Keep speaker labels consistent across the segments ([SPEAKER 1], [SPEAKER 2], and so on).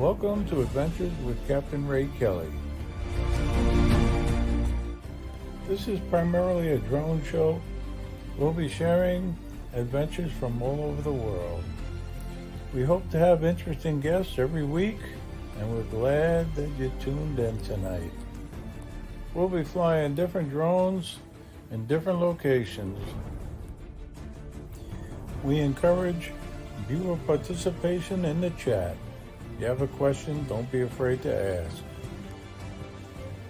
[SPEAKER 1] Welcome to Adventures with Captain Ray Kelly. This is primarily a drone show. We'll be sharing adventures from all over the world. We hope to have interesting guests every week, and we're glad that you tuned in tonight. We'll be flying different drones in different locations. We encourage viewer participation in the chat. If you have a question, don't be afraid to ask.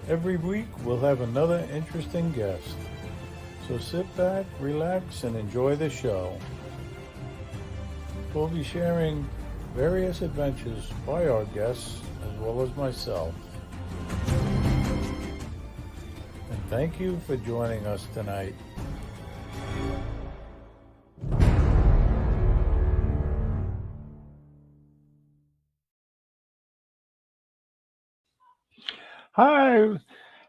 [SPEAKER 1] Every week, we'll have another interesting guest. So sit back, relax, and enjoy the show. We'll be sharing various adventures by our guests as well as myself. And thank you for joining us tonight. Hi,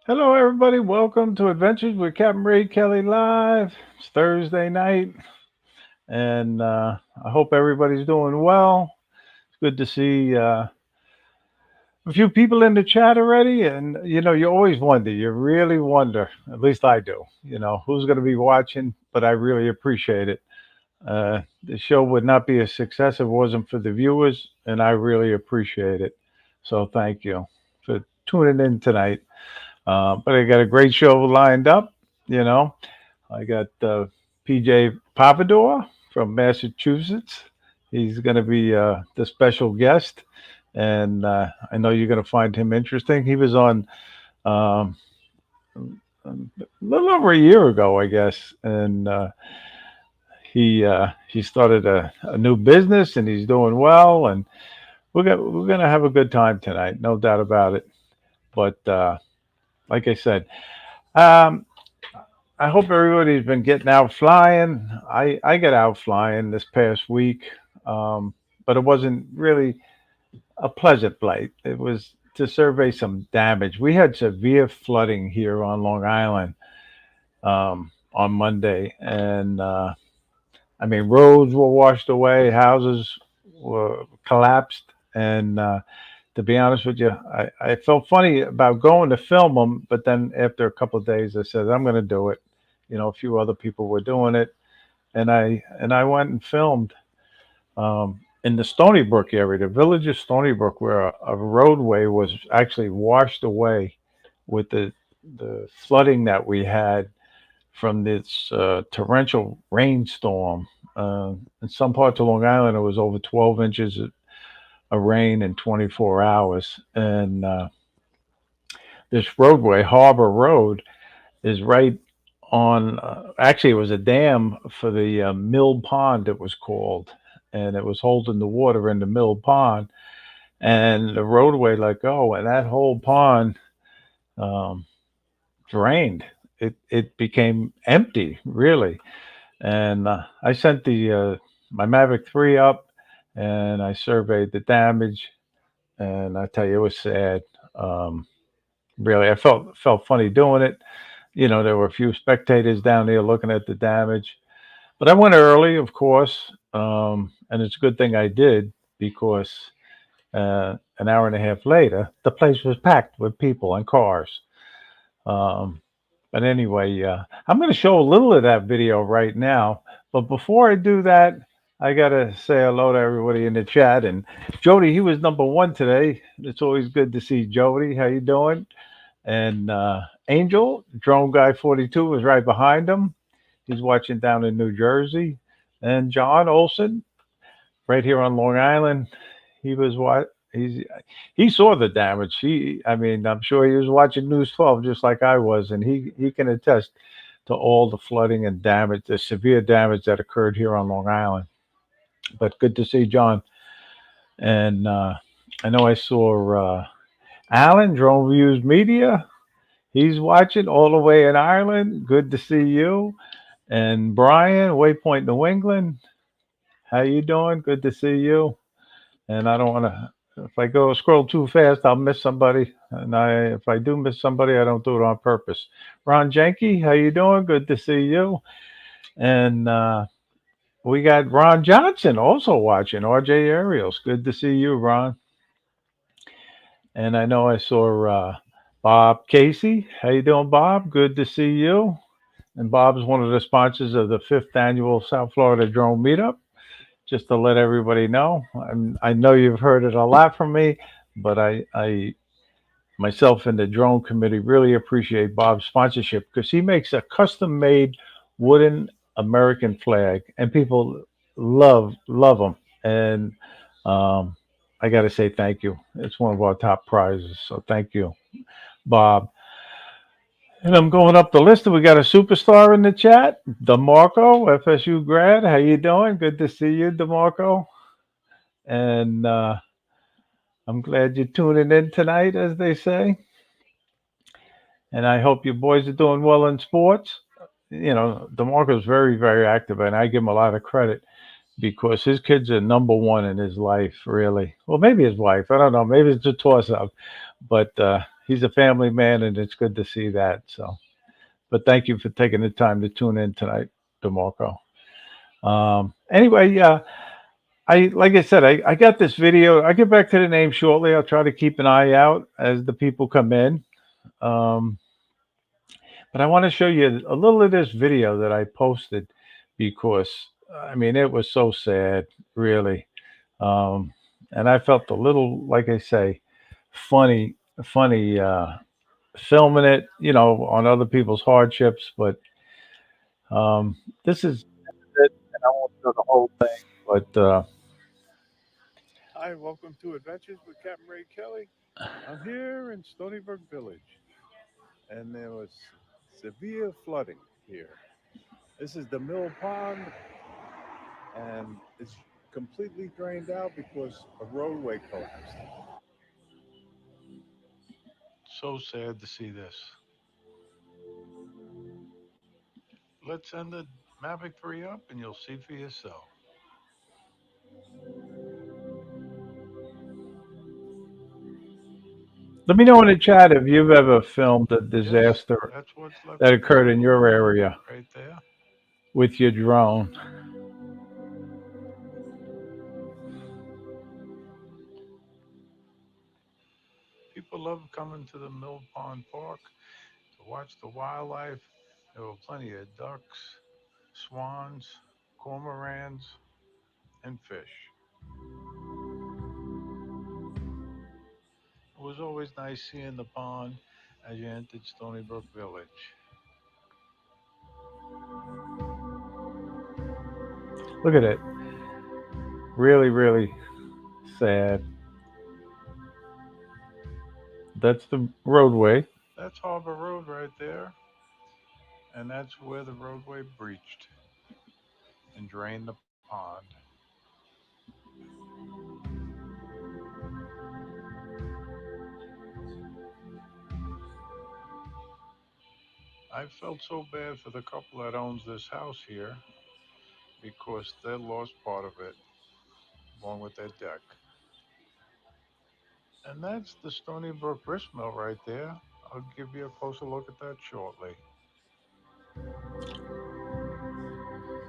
[SPEAKER 1] hello everybody. Welcome to Adventures with Captain Ray Kelly Live. It's Thursday night, and I hope everybody's doing well. It's good to see a few people in the chat already, and you always wonder. You really wonder. At least I do. Who's going to be watching, but I really appreciate it. The show would not be a success if it wasn't for the viewers, and I really appreciate it. So thank you for tuning in tonight. But I got a great show lined up. I got PJ Pavadore from Massachusetts. He's going to be the special guest, and I know you're going to find him interesting. He was on a little over a year ago, I guess, and he started a new business, and he's doing well, and we're going to have a good time tonight, no doubt about it. But like I said, I hope everybody's been getting out flying. I got out flying this past week, but it wasn't really a pleasant flight. It was to survey some damage. We had severe flooding here on Long Island on Monday, and roads were washed away, houses were collapsed, and to be honest with you, I felt funny about going to film them, but then after a couple of days, I said, I'm going to do it. A few other people were doing it, and I went and filmed in the Stony Brook area, the village of Stony Brook, where a roadway was actually washed away with the flooding that we had from this torrential rainstorm. In some parts of Long Island, it was over 12 inches of rain in 24 hours. And this roadway, Harbor Road, is right on, actually, it was a dam for the Mill Pond, it was called. And it was holding the water in the Mill Pond. And the roadway let go, and that whole pond drained. It became empty, really. And I sent my Mavic 3 up, and I surveyed the damage, and I tell you, it was sad. Really, I felt funny doing it. There were a few spectators down there looking at the damage, but I went early, of course, and it's a good thing I did, because an hour and a half later, the place was packed with people and cars. But anyway, I'm going to show a little of that video right now. But before I do that, I got to say hello to everybody in the chat. And Jody, he was number one today. It's always good to see Jody. How you doing? And Angel, Drone Guy 42, was right behind him. He's watching down in New Jersey. And John Olson, right here on Long Island. He was he saw the damage. I'm sure he was watching News 12 just like I was, and he can attest to all the flooding and damage, the severe damage that occurred here on Long Island. But good to see John. And I know I saw Alan, Drone Views Media. He's watching all the way in Ireland. Good to see you. And Brian, Waypoint, New England. How you doing? Good to see you. And I don't want to, if I go scroll too fast, I'll miss somebody. And if I do miss somebody, I don't do it on purpose. Ron Jenke, how you doing? Good to see you. And we got Ron Johnson also watching. RJ Ariels, good to see you, Ron. And I know I saw Bob Casey. How you doing, Bob? Good to see you. And Bob's one of the sponsors of the fifth annual South Florida Drone Meetup. Just to let everybody know, I know you've heard it a lot from me, but I myself and the drone committee really appreciate Bob's sponsorship because he makes a custom made wooden American flag, and people love them. And um, I got to say thank you. It's one of our top prizes, so thank you, Bob. And I'm going up the list. We got a superstar in the chat, DeMarco, FSU grad. How you doing? Good to see you, DeMarco. And I'm glad you're tuning in tonight, as they say. And I hope you boys are doing well in sports. You know, DeMarco's very active, and I give him a lot of credit because his kids are number one in his life, really. Well, maybe his wife. I don't know. Maybe it's a toss up, but he's a family man, and it's good to see that. So, but thank you for taking the time to tune in tonight, DeMarco. Anyway, I like I said, I got this video. I'll get back to the name shortly. I'll try to keep an eye out as the people come in. Um, but I want to show you a little of this video that I posted because I mean it was so sad, really, um, and I felt a little, like I say, funny, funny filming it, you know, on other people's hardships. But this is it, and I won't do the whole thing, but
[SPEAKER 2] Hi, welcome to Adventures with Captain Ray Kelly. I'm here in Stony Brook Village, and there was severe flooding here. This is the Mill Pond, and it's completely drained out because a roadway collapsed.
[SPEAKER 1] so sad to see this. Let's send the Mavic 3 up and you'll see for yourself. Let me know in the chat if you've ever filmed a
[SPEAKER 3] Yes,
[SPEAKER 1] disaster
[SPEAKER 3] that's what's left
[SPEAKER 1] that
[SPEAKER 3] of the
[SPEAKER 1] occurred in
[SPEAKER 3] road
[SPEAKER 1] your area
[SPEAKER 3] right there.
[SPEAKER 1] with your drone.
[SPEAKER 3] People love coming to the Mill Pond Park to watch the wildlife. There were plenty of ducks, swans, cormorants, and fish. It was always nice seeing the pond as you entered Stony Brook Village.
[SPEAKER 1] Look at it. Really sad. That's the roadway.
[SPEAKER 3] That's Harbor Road right there, and that's where the roadway breached and drained the pond. I felt so bad for the couple that owns this house here because they lost part of it along with their deck. And that's the Stony Brook gristmill right there. I'll give you a closer look at that shortly.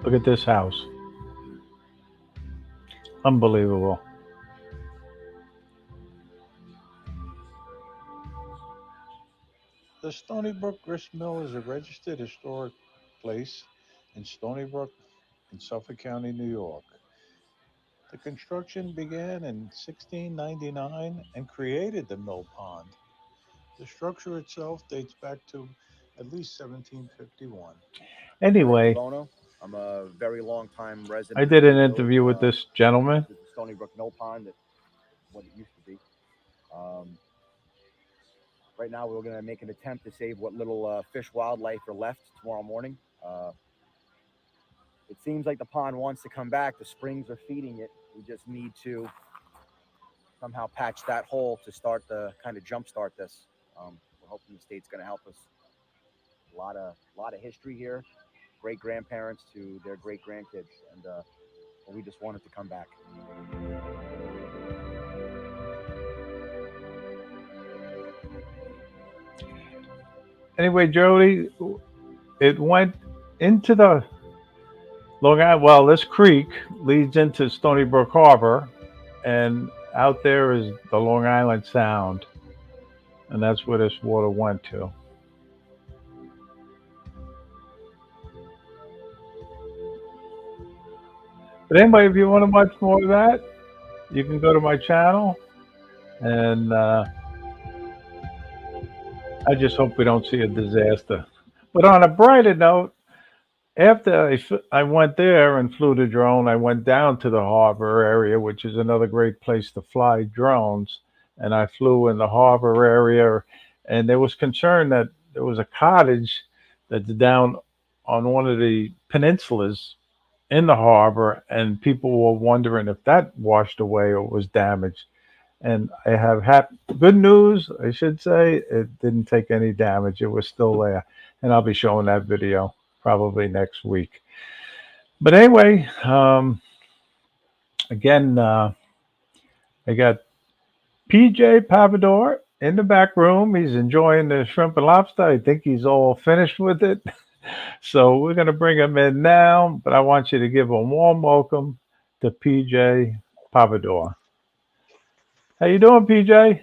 [SPEAKER 1] Look at this house. Unbelievable.
[SPEAKER 3] The Stony Brook gristmill is a registered historic place in Stony Brook in Suffolk County, New York. The construction began in 1699 and created the mill pond. The structure itself dates back to at least 1751.
[SPEAKER 4] My name's
[SPEAKER 1] Anyway,
[SPEAKER 4] Bono. I'm a very long time
[SPEAKER 1] I
[SPEAKER 4] resident
[SPEAKER 1] did
[SPEAKER 4] of
[SPEAKER 1] an
[SPEAKER 4] the village.
[SPEAKER 1] interview with this gentleman.
[SPEAKER 4] This is the Stony Brook Mill Pond, that what it used to be. Um, right now, we're going to make an attempt to save what little fish wildlife are left tomorrow morning. It seems like the pond wants to come back. The springs are feeding it. We just need to somehow patch that hole to start the kind of jumpstart this. We're hoping the state's going to help us. A lot of history here. Great grandparents to their great grandkids, and we just want it to come back.
[SPEAKER 1] Anyway, Jody, it went into the Long Island. Well, this creek leads into Stony Brook Harbor, and out there is the Long Island Sound. and that's where this water went to. But anyway, if you want to watch more of that, you can go to my channel, and I just hope we don't see a disaster. But on a brighter note, after I went there and flew the drone, I went down to the harbor area, which is another great place to fly drones. And I flew in the harbor area, and there was concern that there was a cottage that's down on one of the peninsulas in the harbor, and people were wondering if that washed away or was damaged. And I have good news, I should say. It didn't take any damage. It was still there. And I'll be showing that video probably next week. But anyway, again, I got PJ Pavadore in the back room. He's enjoying the shrimp and lobster. I think he's all finished with it. So we're going to bring him in now. But I want you to give a warm welcome to PJ Pavadore. How you doing, PJ?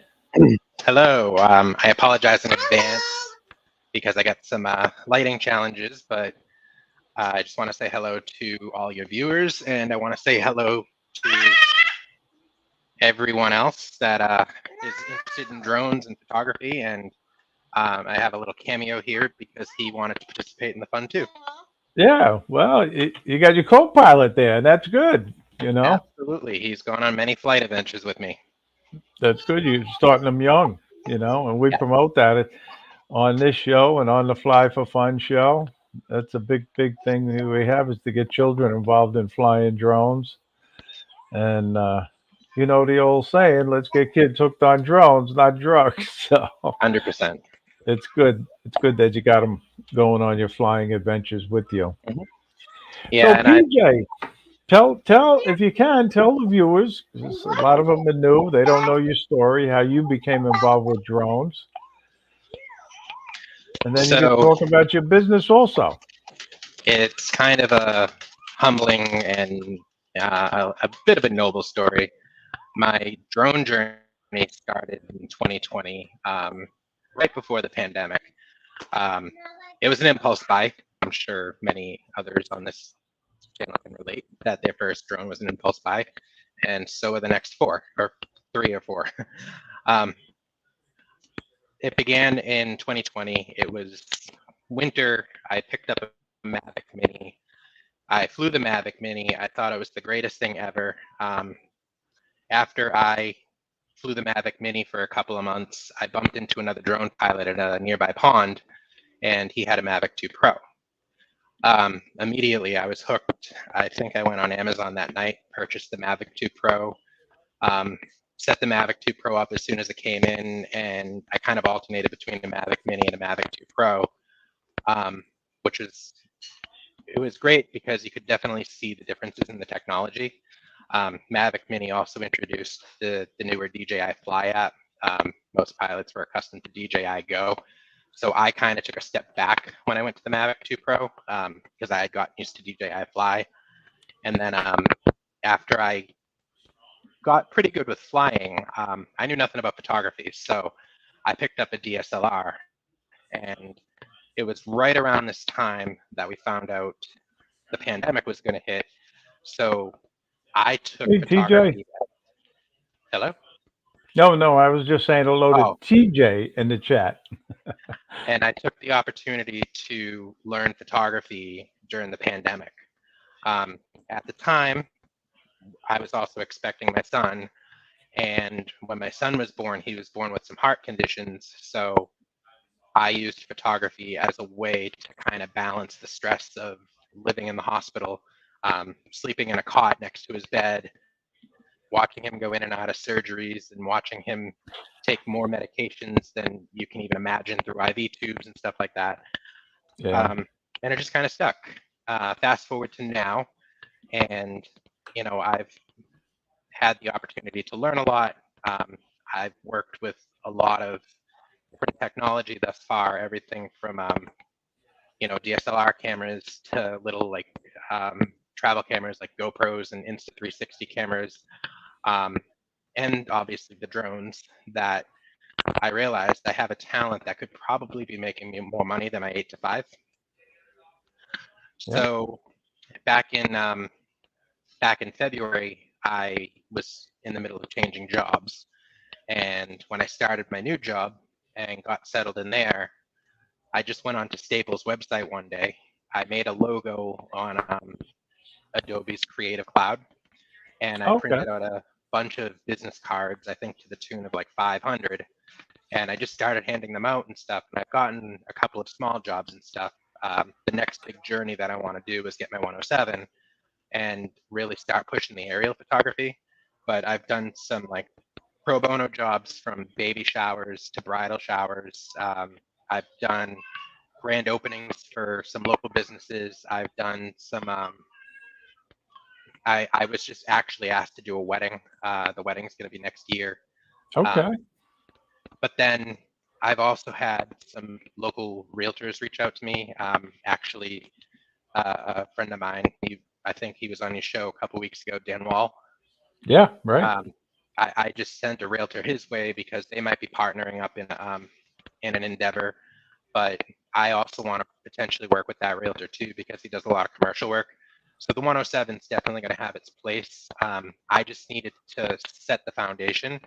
[SPEAKER 5] Hello. I apologize in advance because I got some lighting challenges, but I just want to say hello to all your viewers, and I want to say hello to everyone else that is interested in drones and photography. And I have a little cameo here because he wanted to participate in the fun too.
[SPEAKER 1] Yeah, well, you got your co-pilot there, and that's good. You know,
[SPEAKER 5] Absolutely. He's gone on many flight adventures with me.
[SPEAKER 1] that's good. You're starting them young. And we
[SPEAKER 5] Yeah,
[SPEAKER 1] promote that on this show and on the Fly for Fun show. That's a big thing that we have is to get children involved in flying drones. And you know the old saying, "Let's get kids hooked on drones, not drugs." So
[SPEAKER 5] 100%.
[SPEAKER 1] it's good. It's good that you got them going on your flying adventures with you.
[SPEAKER 5] Mhm.
[SPEAKER 1] So
[SPEAKER 5] Yeah, and I
[SPEAKER 1] PJ, tell if you can tell the viewers, 'cause a lot of them are new. They don't know your story, how you became involved with drones, and then you could
[SPEAKER 5] so
[SPEAKER 1] talk about your business also.
[SPEAKER 5] it's kind of a humbling and a bit of a noble story. My drone journey started in 2020, right before the pandemic. Um, it was an impulse buy. I'm sure many others on this channel can relate that their first drone was an impulse buy, and so are the next four, or three or four. um, it began in 2020. It was winter. I picked up a Mavic Mini. I flew the Mavic Mini. I thought it was the greatest thing ever. After I flew the Mavic Mini for a couple of months, I bumped into another drone pilot at a nearby pond, and he had a Mavic 2 Pro. Immediately, I was hooked. I think I went on Amazon that night, purchased the Mavic 2 Pro, um, set the Mavic 2 Pro up as soon as it came in, and I kind of alternated between the Mavic Mini and the Mavic 2 Pro, um, which was it was great because you could definitely see the differences in the technology. Mavic Mini also introduced the newer DJI Fly app. Most pilots were accustomed to DJI Go. So I kind of took a step back when I went to the Mavic 2 Pro because I had gotten used to DJI Fly. And then after I got pretty good with flying, I knew nothing about photography. So I picked up a DSLR. And it was right around this time that we found out the pandemic was going to hit. So I took
[SPEAKER 1] Hey TJ.
[SPEAKER 5] photography. Hello?
[SPEAKER 1] No, no, I was just saying hello to
[SPEAKER 5] Oh,
[SPEAKER 1] TJ in the chat.
[SPEAKER 5] and I took the opportunity to learn photography during the pandemic. Um, at the time, I was also expecting my son. And when my son was born, he was born with some heart conditions. So I used photography as a way to kind of balance the stress of living in the hospital, sleeping in a cot next to his bed, watching him go in and out of surgeries, and watching him take more medications than you can even imagine through IV tubes and stuff like that.
[SPEAKER 1] Yeah.
[SPEAKER 5] Um, and it just kind of stuck. Fast forward to now, and I've had the opportunity to learn a lot. Um, I've worked with a lot of different technology thus far, everything from DSLR cameras to little like um, travel cameras like GoPros and Insta360 cameras, um, and obviously the drones that I realized I have a talent that could probably be making me more money than my 8 to 5.
[SPEAKER 1] Yeah.
[SPEAKER 5] So back in February, I was in the middle of changing jobs, and when I started my new job and got settled in there, I just went onto Staples' website one day. I made a logo on Adobe's Creative Cloud, and I
[SPEAKER 1] Okay.
[SPEAKER 5] printed out a bunch of business cards, I think to the tune of like 500, and I just started handing them out and stuff. And I've gotten a couple of small jobs and stuff. The next big journey that I want to do is get my 107 and really start pushing the aerial photography. But I've done some like pro bono jobs from baby showers to bridal showers. I've done grand openings for some local businesses. I've done some. I was just actually asked to do a wedding. The wedding's going to be next year.
[SPEAKER 1] Okay.
[SPEAKER 5] Um, but then I've also had some local realtors reach out to me. Actually, a friend of mine, I think he was on your show a couple weeks ago, Dan Wall.
[SPEAKER 1] Yeah. Right.
[SPEAKER 5] Um, I just sent a realtor his way because they might be partnering up in an endeavor. But I also want to potentially work with that realtor too because he does a lot of commercial work. So the 107 is definitely going to have its place. I just needed to set the foundation.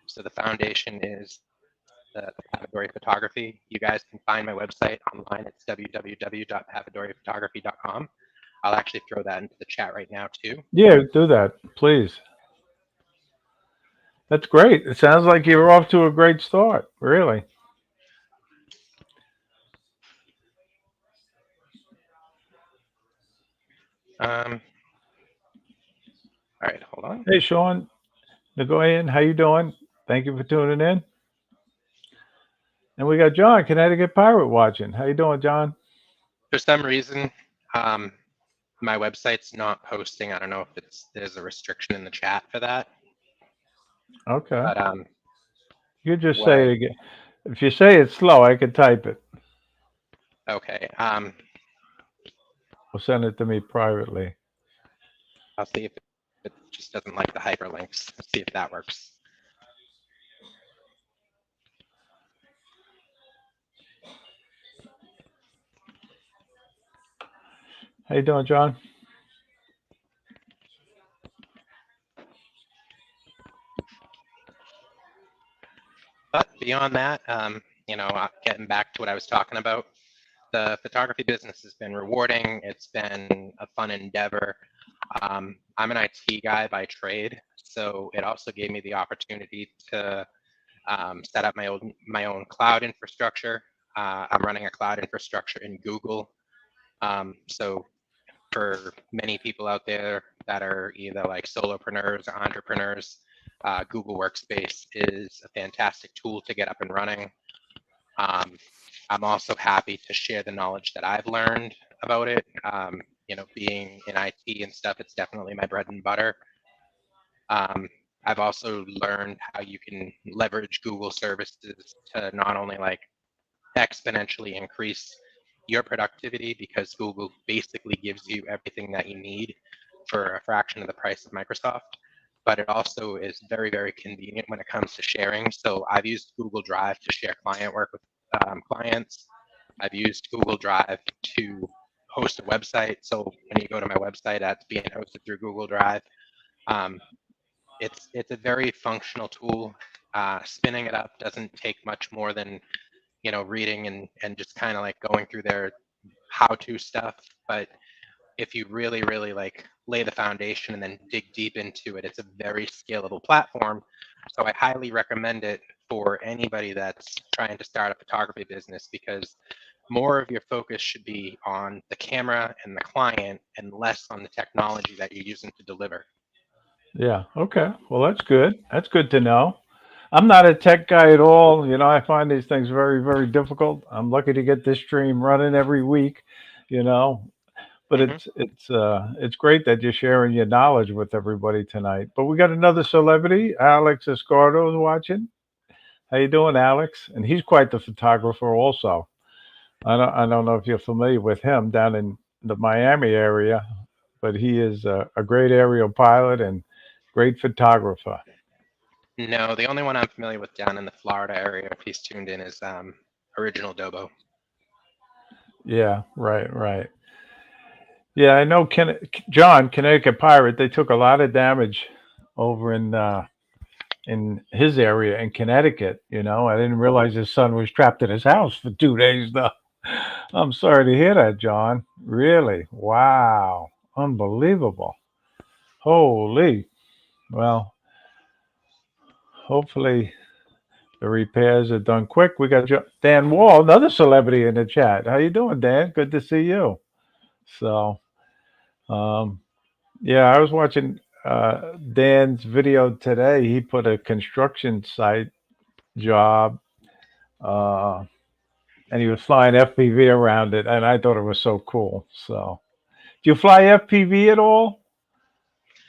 [SPEAKER 5] So the foundation is the Pavadore photography. You guys can find my website online. It's www.pavadorephotography.com. I'll actually throw that into the chat right now too.
[SPEAKER 1] Yeah. Do that, please. That's great. It sounds like you're off to a great start. Really.
[SPEAKER 5] Um, all right, hold on.
[SPEAKER 1] Hey, Sean. Nagoyan, how you doing? Thank you for tuning in. And we got John, Connecticut Pirate watching. How you doing, John?
[SPEAKER 5] For some reason, um, my website's not posting. I don't know if there's a restriction in the chat for that,
[SPEAKER 1] Okay.
[SPEAKER 5] but
[SPEAKER 1] You could just
[SPEAKER 5] what
[SPEAKER 1] say
[SPEAKER 5] I
[SPEAKER 1] it again. If you say it slow, I could type it.
[SPEAKER 5] okay.
[SPEAKER 1] Or send it to me privately.
[SPEAKER 5] I'll see if it just doesn't like the hyperlinks. Let's see if that works.
[SPEAKER 1] How you doing, John?
[SPEAKER 5] But beyond that, getting back to what I was talking about, the photography business has been rewarding. It's been a fun endeavor. I'm an IT guy by trade, so it also gave me the opportunity to set up my own cloud infrastructure. I'm running a cloud infrastructure in Google. So for many people out there that are either like solopreneurs or entrepreneurs, Google Workspace is a fantastic tool to get up and running. Um, I'm also happy to share the knowledge that I've learned about it. Being in IT and stuff, it's definitely my bread and butter. Um, I've also learned how you can leverage Google services to not only like exponentially increase your productivity because Google basically gives you everything that you need for a fraction of the price of Microsoft. But it also is very, very convenient when it comes to sharing. So I've used Google Drive to share client work with clients. I've used Google Drive to host a website. So when you go to my website, that's being hosted through Google Drive. Um, it's a very functional tool. Spinning it up doesn't take much more than reading and just kind of like going through their how-to stuff. But if you really, really like lay the foundation and then dig deep into it, it's a very scalable platform. So I highly recommend it for anybody that's trying to start a photography business because more of your focus should be on the camera and the client and less on the technology that you're using to deliver.
[SPEAKER 1] Yeah. Okay. Well, that's good. That's good to know. I'm not a tech guy at all. I find these things very, very difficult. I'm lucky to get this stream running every week. You know, but
[SPEAKER 5] Hmm.
[SPEAKER 1] it's great that you're sharing your knowledge with everybody tonight. But we got another celebrity, Alex Escardo, is watching. How you doing, Alex? And he's quite the photographer, also. I don't know if you're familiar with him down in the Miami area, but he is a great aerial pilot and great photographer.
[SPEAKER 5] No, the only one I'm familiar with down in the Florida area, if he's tuned in, is Original Dobo.
[SPEAKER 1] Yeah, right, right. Yeah, I know John, Connecticut Pirate, they took a lot of damage over in his area in Connecticut, you know. I didn't realize his son was trapped in his house for 2 days though. I'm sorry to hear that, John. Really? Wow. Unbelievable. Holy. Well, hopefully the repairs are done quick. We got Dan Wall, another celebrity in the chat. How you doing, Dan? Good to see you. So, um, yeah, I was watching Dan's video today. He put a construction site job, uh, and he was flying FPV around it, and I thought it was so cool. So, do you fly FPV at all,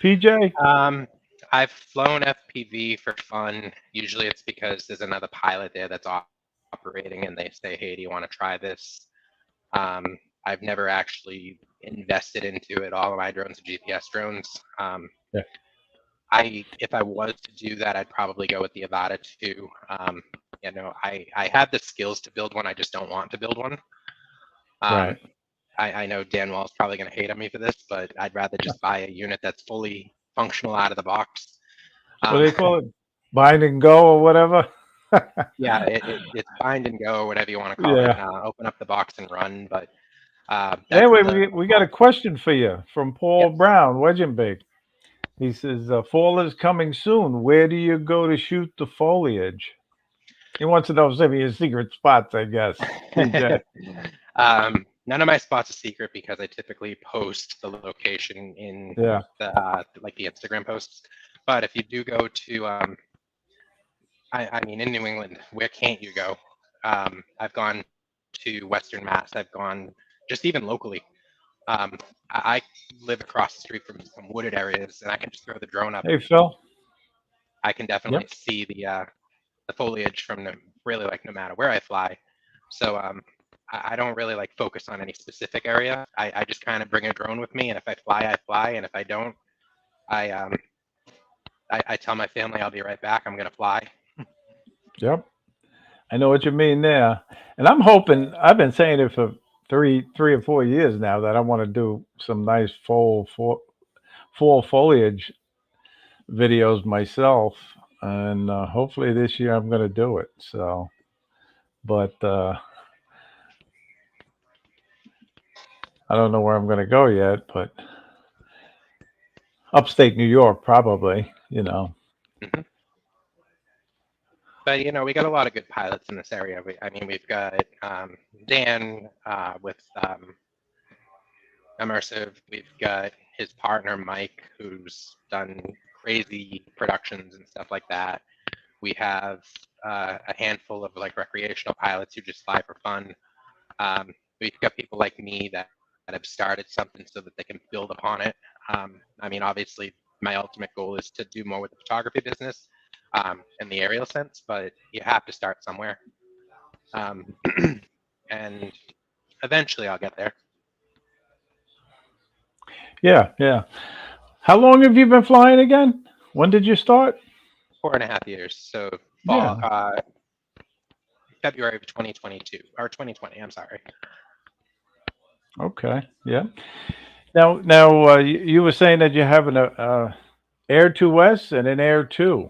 [SPEAKER 1] PJ?
[SPEAKER 5] Um, I've flown FPV for fun. Usually it's because there's another pilot there that's operating and they say, hey, do you want to try this? I've never actually invested into it. All of my drones are GPS drones.
[SPEAKER 1] Yeah.
[SPEAKER 5] If I was to do that, I'd probably go with the Avata 2. I have the skills to build one. I just don't want to build one.
[SPEAKER 1] Right.
[SPEAKER 5] I know Dan Wall's probably going to hate on me for this, but I'd rather just buy a unit that's fully functional out of the box.
[SPEAKER 1] What do they call it? Bind and go or whatever?
[SPEAKER 5] Yeah, it's bind and go, whatever you want to call it.
[SPEAKER 1] Yeah.
[SPEAKER 5] Open up the box and run. But that's
[SPEAKER 1] Anyway,
[SPEAKER 5] the
[SPEAKER 1] we got a question for you from Paul
[SPEAKER 5] yes.
[SPEAKER 1] Brown, Wedgenbeek. He says, fall is coming soon. Where do you go to shoot the foliage? He wants to know some of your secret spots, I guess. PJ.
[SPEAKER 5] None of my spots are secret because I typically post the location in
[SPEAKER 1] Yeah.
[SPEAKER 5] the Instagram posts. But if you do go to, I mean, in New England, where can't you go? I've gone to Western Mass. I've gone just even locally. I live across the street from some wooded areas, and I can just throw the drone up,
[SPEAKER 1] Hey,
[SPEAKER 5] and
[SPEAKER 1] Phil.
[SPEAKER 5] I can definitely
[SPEAKER 1] Yep.
[SPEAKER 5] see the foliage from really like no matter where I fly. So I don't really like focus on any specific area. I just kind of bring a drone with me, and if I fly, and if I don't, I I tell my family I'll be right back. I'm gonna fly.
[SPEAKER 1] Yep. I know what you mean there. And I'm hoping, I've been saying it for three or 4 years now that I want to do some nice fall foliage videos myself. And hopefully this year I'm going to do it. So, but I don't know where I'm going to go yet, but upstate New York, probably, you know.
[SPEAKER 5] Mm-hmm. But we got a lot of good pilots in this area. We've got Dan with Immersive. We've got his partner Mike, who's done crazy productions and stuff like that. We have a handful of like recreational pilots who just fly for fun. We've got people like me that have started something so that they can build upon it. Obviously, my ultimate goal is to do more with the photography business in the aerial sense, but you have to start somewhere. And eventually I'll get there.
[SPEAKER 1] Yeah, yeah. How long have you been flying again? When did you start?
[SPEAKER 5] 4.5 years. So fall,
[SPEAKER 1] Yeah.
[SPEAKER 5] February of 2022 or 2020. I'm sorry.
[SPEAKER 1] Okay. Yeah. Now, you were saying that you have an Air 2S and an Air 2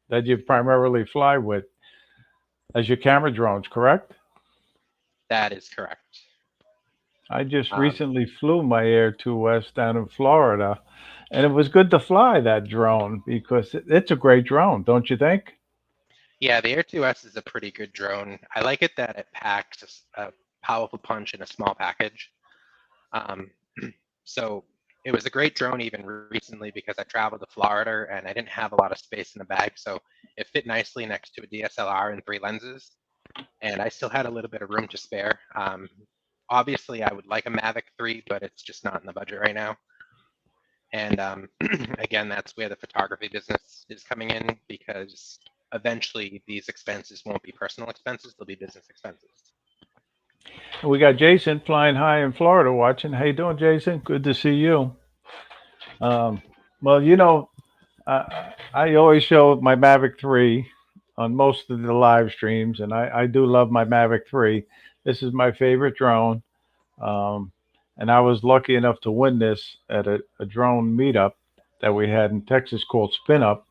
[SPEAKER 1] that you primarily fly with as your camera drones, correct?
[SPEAKER 5] That is correct.
[SPEAKER 1] I just
[SPEAKER 5] Um,
[SPEAKER 1] recently flew my Air 2S down in Florida, and it was good to fly that drone because it's a great drone, don't you think?
[SPEAKER 5] yeah, the Air 2S is a pretty good drone. I like it that it packs a powerful punch in a small package. Um, so it was a great drone even recently because I traveled to Florida and I didn't have a lot of space in the bag. So it fit nicely next to a DSLR and 3 lenses. And I still had a little bit of room to spare. Obviously, I would like a Mavic 3, but it's just not in the budget right now. And again, that's where the photography business is coming in because eventually these expenses won't be personal expenses, they'll be business expenses.
[SPEAKER 1] We got Jason flying high in Florida watching. How you doing, Jason? Good to see you. Um, well, uh, I always show my Mavic 3 on most of the live streams, and I do love my Mavic 3. This is my favorite drone. Um, and I was lucky enough to win this at a drone meetup that we had in Texas called Spin Up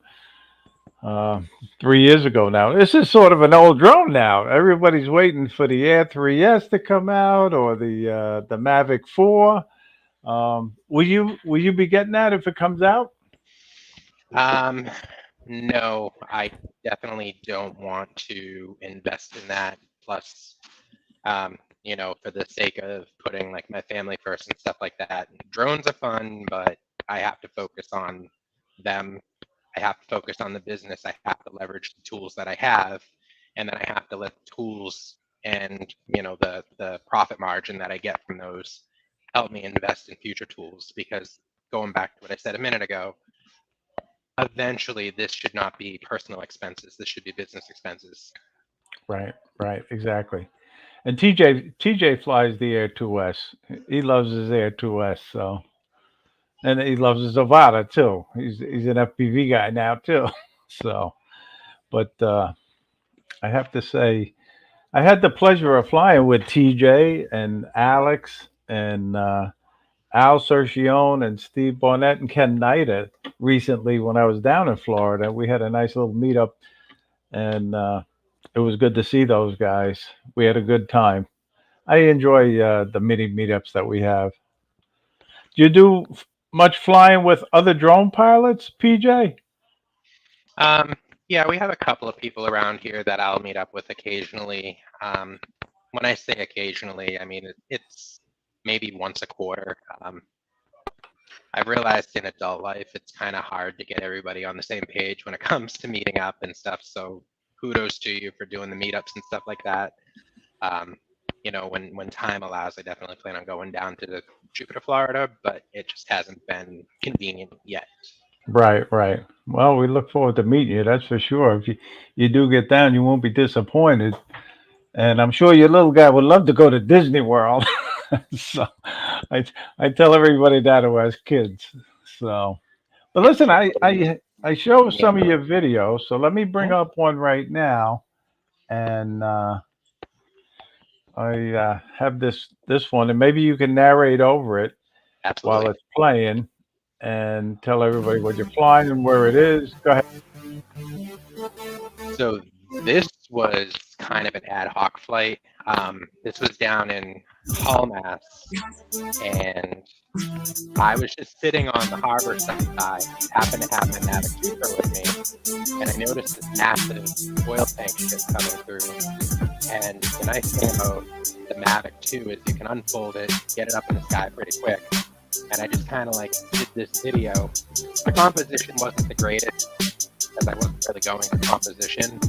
[SPEAKER 1] uh, 3 years ago now. This is sort of an old drone now. Everybody's waiting for the Air 3S to come out or the Mavic 4. Will you be getting that if it comes out?
[SPEAKER 5] Um, no, I definitely don't want to invest in that. Plus, for the sake of putting like my family first and stuff like that. Drones are fun, but I have to focus on them. I have to focus on the business. I have to leverage the tools that I have, and then I have to let the tools and the profit margin that I get from those help me invest in future tools. Because going back to what I said a minute ago, eventually this should not be personal expenses. This should be business expenses.
[SPEAKER 1] Right, right, exactly. And TJ flies the Air 2S. He loves his Air 2S, so and he loves his Zavada too. He's an FPV guy now too. So, but I have to say, I had the pleasure of flying with TJ and Alex and Al Sergione and Steve Barnett and Ken Knight recently when I was down in Florida. We had a nice little meetup, and it was good to see those guys. We had a good time. I enjoy the mini meetups that we have. Do you do much flying with other drone pilots, PJ?
[SPEAKER 5] Um, yeah, we have a couple of people around here that I'll meet up with occasionally. When I say occasionally, I mean it's maybe once a quarter. I've realized in adult life it's kind of hard to get everybody on the same page when it comes to meeting up and stuff. So kudos to you for doing the meetups and stuff like that. Um, when time allows, I definitely plan on going down to Jupiter, Florida, but it just hasn't been convenient yet.
[SPEAKER 1] Right, right. Well, we look forward to meeting you. That's for sure. If you do get down, you won't be disappointed. And I'm sure your little guy would love to go to Disney World. So I I tell everybody that who has kids. So, but listen, I show
[SPEAKER 5] Yeah.
[SPEAKER 1] some of your videos. So let me bring
[SPEAKER 5] Mhm.
[SPEAKER 1] up one right now, and I have this one, and maybe you can narrate over it while
[SPEAKER 5] Absolutely.
[SPEAKER 1] it's playing, and tell everybody what you're flying and where it is. Go ahead.
[SPEAKER 5] So this was kind of an ad hoc flight. This was down in Hall, Mass, and I was just sitting on the harbor side, happened to have my Mavic 2 Pro with me, and I noticed this massive oil tank ship coming through. And the nice thing about the Mavic 2 is you can unfold it, get it up in the sky pretty quick. And I just kind of like did this video. The composition wasn't the greatest, as I wasn't really going for composition.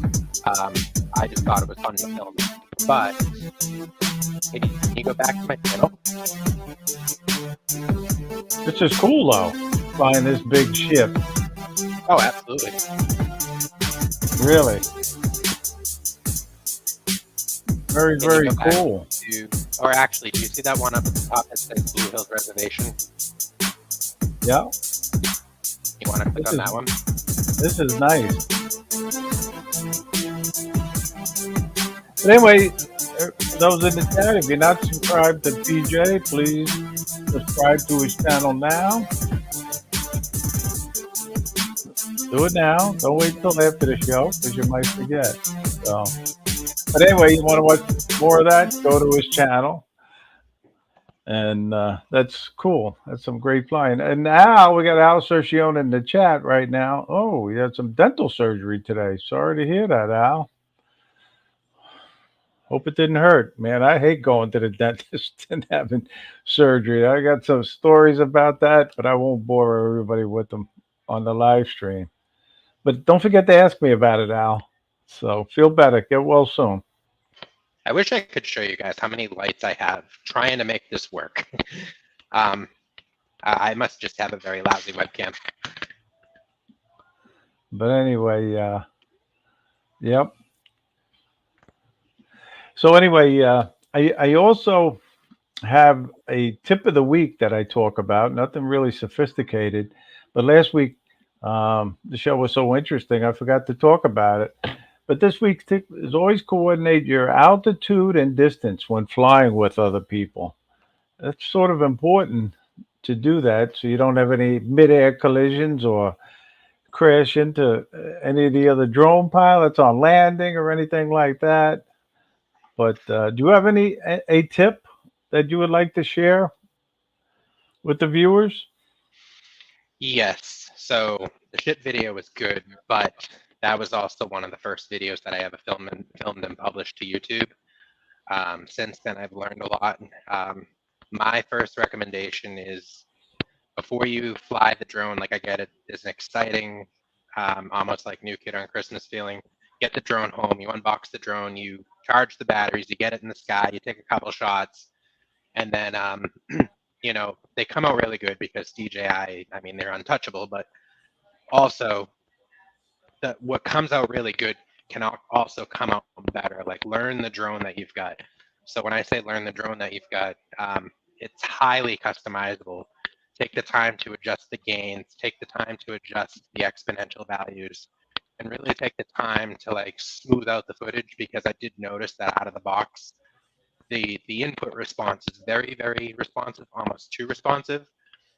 [SPEAKER 5] Um, I just thought it was fun to film. But can you go back to my channel?
[SPEAKER 1] This is cool though, flying this big ship.
[SPEAKER 5] Oh, absolutely.
[SPEAKER 1] Really, very
[SPEAKER 5] Can you
[SPEAKER 1] very
[SPEAKER 5] go back
[SPEAKER 1] cool.
[SPEAKER 5] or actually, do you see that one up at the top that says Blue Hills Reservation?
[SPEAKER 1] Yeah,
[SPEAKER 5] You want to click
[SPEAKER 1] this
[SPEAKER 5] on
[SPEAKER 1] is
[SPEAKER 5] that one?
[SPEAKER 1] this is nice. But anyway, those in the chat, if you're not subscribed to PJ, please subscribe to his channel now. Do it now. Don't wait till after the show because you might forget. So, but anyway, you want to watch more of that? Go to his channel, and that's cool. That's some great flying. And now we got Al Sergione in the chat right now. Oh, you had some dental surgery today. Sorry to hear that, Al. Hope it didn't hurt, man. I hate going to the dentist and having surgery. I got some stories about that, but I won't bore everybody with them on the live stream. But don't forget to ask me about it, Al. So feel better. Get well soon.
[SPEAKER 5] I wish I could show you guys how many lights I have trying to make this work. um, I must just have a very lousy webcam.
[SPEAKER 1] But anyway, yep. So anyway, I also have a tip of the week that I talk about. Nothing really sophisticated, but last week The show was so interesting, I forgot to talk about it. But this week's tip is always coordinate your altitude and distance when flying with other people. That's sort of important to do that so you don't have any mid-air collisions or crash into any of the other drone pilots on landing or anything like that. But do you have a tip that you would like to share with the viewers?
[SPEAKER 5] Yes. So the ship video was good, but that was also one of the first videos that I ever filmed and published to YouTube. Since then, I've learned a lot. My first recommendation is before you fly the drone, like I get it, is an exciting, almost like new kid on Christmas feeling. Get the drone home, you unbox the drone, you charge the batteries, you get it in the sky, you take a couple shots, and then they come out really good because DJI, I mean, they're untouchable, but also what comes out really good can also come out better. Like learn the drone that you've got. So when I say learn the drone that you've got, it's highly customizable. Take the time to adjust the gains, take the time to adjust the exponential values, and really take the time to like smooth out the footage because I did notice that out of the box, the input response is very responsive, almost too responsive.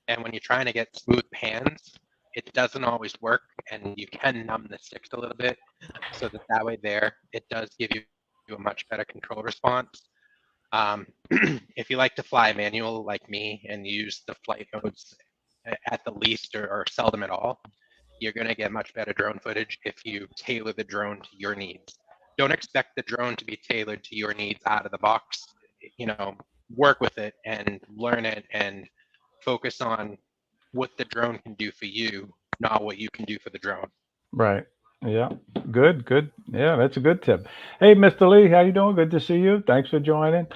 [SPEAKER 5] And when you're trying to get smooth pans, it doesn't always work, and you can numb the sticks a little bit, so that way there it does give you a much better control response. Um, if you like to fly manual like me and use the flight modes at the least or seldom at all, you're going to get much better drone footage if you tailor the drone to your needs. Don't expect the drone to be tailored to your needs out of the box. You know, work with it and learn it and focus on what the drone can do for you, not what you can do for the drone.
[SPEAKER 1] Right. Yeah. Good. Good. Yeah, that's a good tip. Hey, Mr. Lee, how you doing? Good to see you. Thanks for joining.